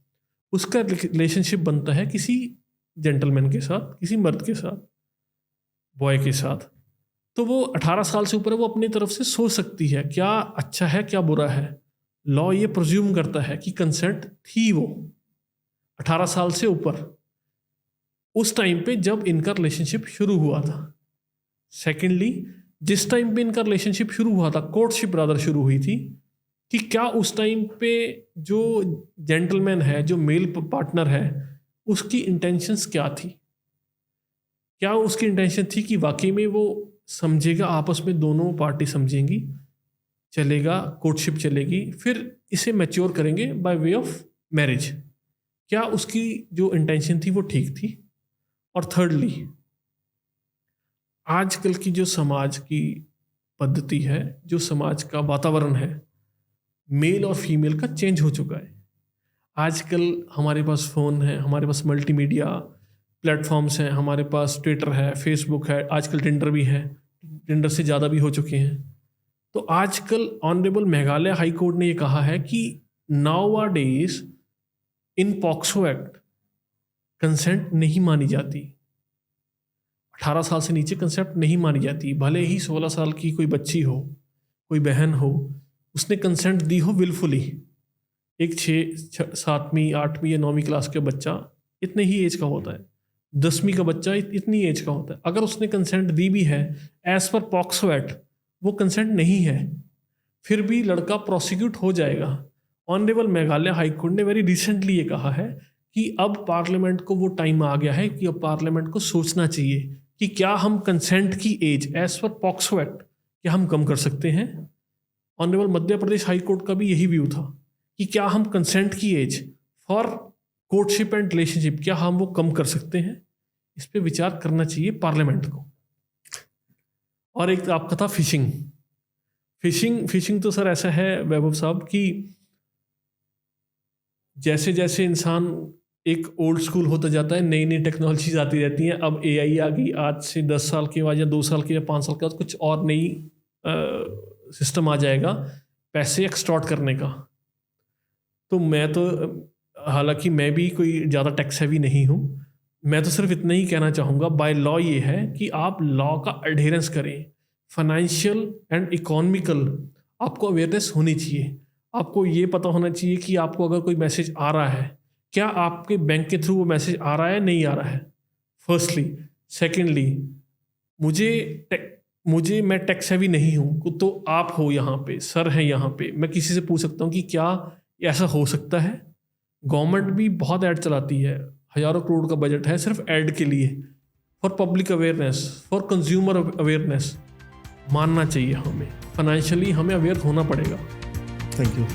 उसका रिलेशनशिप बनता है किसी जेंटलमैन के साथ, किसी मर्द के साथ, बॉय के साथ, तो वो 18 साल से ऊपर वो अपनी तरफ से सोच सकती है क्या अच्छा है क्या बुरा है। लॉ ये प्रिज्यूम करता है कि कंसेंट थी वो 18 साल से ऊपर, उस टाइम पे जब इनका रिलेशनशिप शुरू हुआ था। सेकेंडली, जिस टाइम पे इनका रिलेशनशिप शुरू हुआ था, कोर्टशिप रादर शुरू हुई थी, कि क्या उस टाइम पे जो जेंटलमैन है, जो मेल पार्टनर है, उसकी इंटेंशंस क्या थी? क्या उसकी इंटेंशन थी कि वाकई में वो समझेगा, आपस में दोनों पार्टी समझेंगी, चलेगा, कोर्टशिप चलेगी, फिर इसे मैच्योर करेंगे बाय वे ऑफ मैरिज? क्या उसकी जो इंटेंशन थी वो ठीक थी? और थर्डली, आजकल की जो समाज की पद्धति है, जो समाज का वातावरण है, मेल और फीमेल का चेंज हो चुका है। आजकल हमारे पास फ़ोन है, हमारे पास मल्टीमीडिया प्लेटफॉर्म्स हैं, हमारे पास ट्विटर है, फेसबुक है, आजकल टिंडर भी है, टिंडर से ज़्यादा भी हो चुके हैं। तो आजकल ऑनरेबल मेघालय हाई कोर्ट ने ये कहा है कि नाउ-अ-डेज इन पॉक्सो एक्ट कंसेंट नहीं मानी जाती। 18 साल से नीचे कंसेंट नहीं मानी जाती। भले ही 16 साल की कोई बच्ची हो, कोई बहन हो, उसने कंसेंट दी हो विलफुली। एक 6, 7वीं, 8वीं या 9वीं क्लास का बच्चा इतने ही एज का होता है, 10वीं का बच्चा इतनी एज का होता है। अगर उसने कंसेंट दी भी है एज पर पॉक्सो एक्ट, वो कंसेंट नहीं है, फिर भी लड़का प्रोसिक्यूट हो जाएगा। ऑनरेबल मेघालय हाई कोर्ट ने वेरी रिसेंटली ये कहा है कि अब पार्लियामेंट को वो टाइम आ गया है कि अब पार्लियामेंट को सोचना चाहिए कि क्या हम कंसेंट की एज एज पर पॉक्सो एक्ट क्या हम कम कर सकते हैं। Honourable Madhya Pradesh high court का भी यही व्यू था कि क्या हम कंसेंट की age for courtship and relationship क्या हम वो कम कर सकते हैं। इस पे विचार करना चाहिए पार्लियामेंट को। और एक आपका था फिशिंग तो सर ऐसा है वैभव साहब कि जैसे जैसे इंसान एक ओल्ड स्कूल होता जाता है, नई नई टेक्नोलॉजीज आती रहती हैं। अब AI आ गई, आज से 10 साल के बाद या 2 साल के या 5 साल के बाद कुछ और नई सिस्टम आ जाएगा पैसे एक्सटॉर्ट करने का। तो मैं तो, हालांकि मैं भी कोई ज़्यादा टैक्स हैवी नहीं हूँ, मैं तो सिर्फ इतना ही कहना चाहूँगा, बाय लॉ ये है कि आप लॉ का एडहेरेंस करें। फाइनेंशियल एंड इकोनॉमिकल आपको अवेयरनेस होनी चाहिए। आपको ये पता होना चाहिए कि आपको अगर कोई मैसेज आ रहा है, क्या आपके बैंक के थ्रू वो मैसेज आ रहा है नहीं आ रहा है, फर्स्टली। सेकेंडली, मैं टैक्स हैवी नहीं हूँ, तो आप हो यहाँ पे, सर हैं यहाँ पे, मैं किसी से पूछ सकता हूँ कि क्या ऐसा हो सकता है। गवर्नमेंट भी बहुत ऐड चलाती है, हज़ारों करोड़ का बजट है सिर्फ ऐड के लिए, for public awareness, for consumer awareness. मानना चाहिए हमें, फाइनेंशियली हमें अवेयर होना पड़ेगा। Thank you.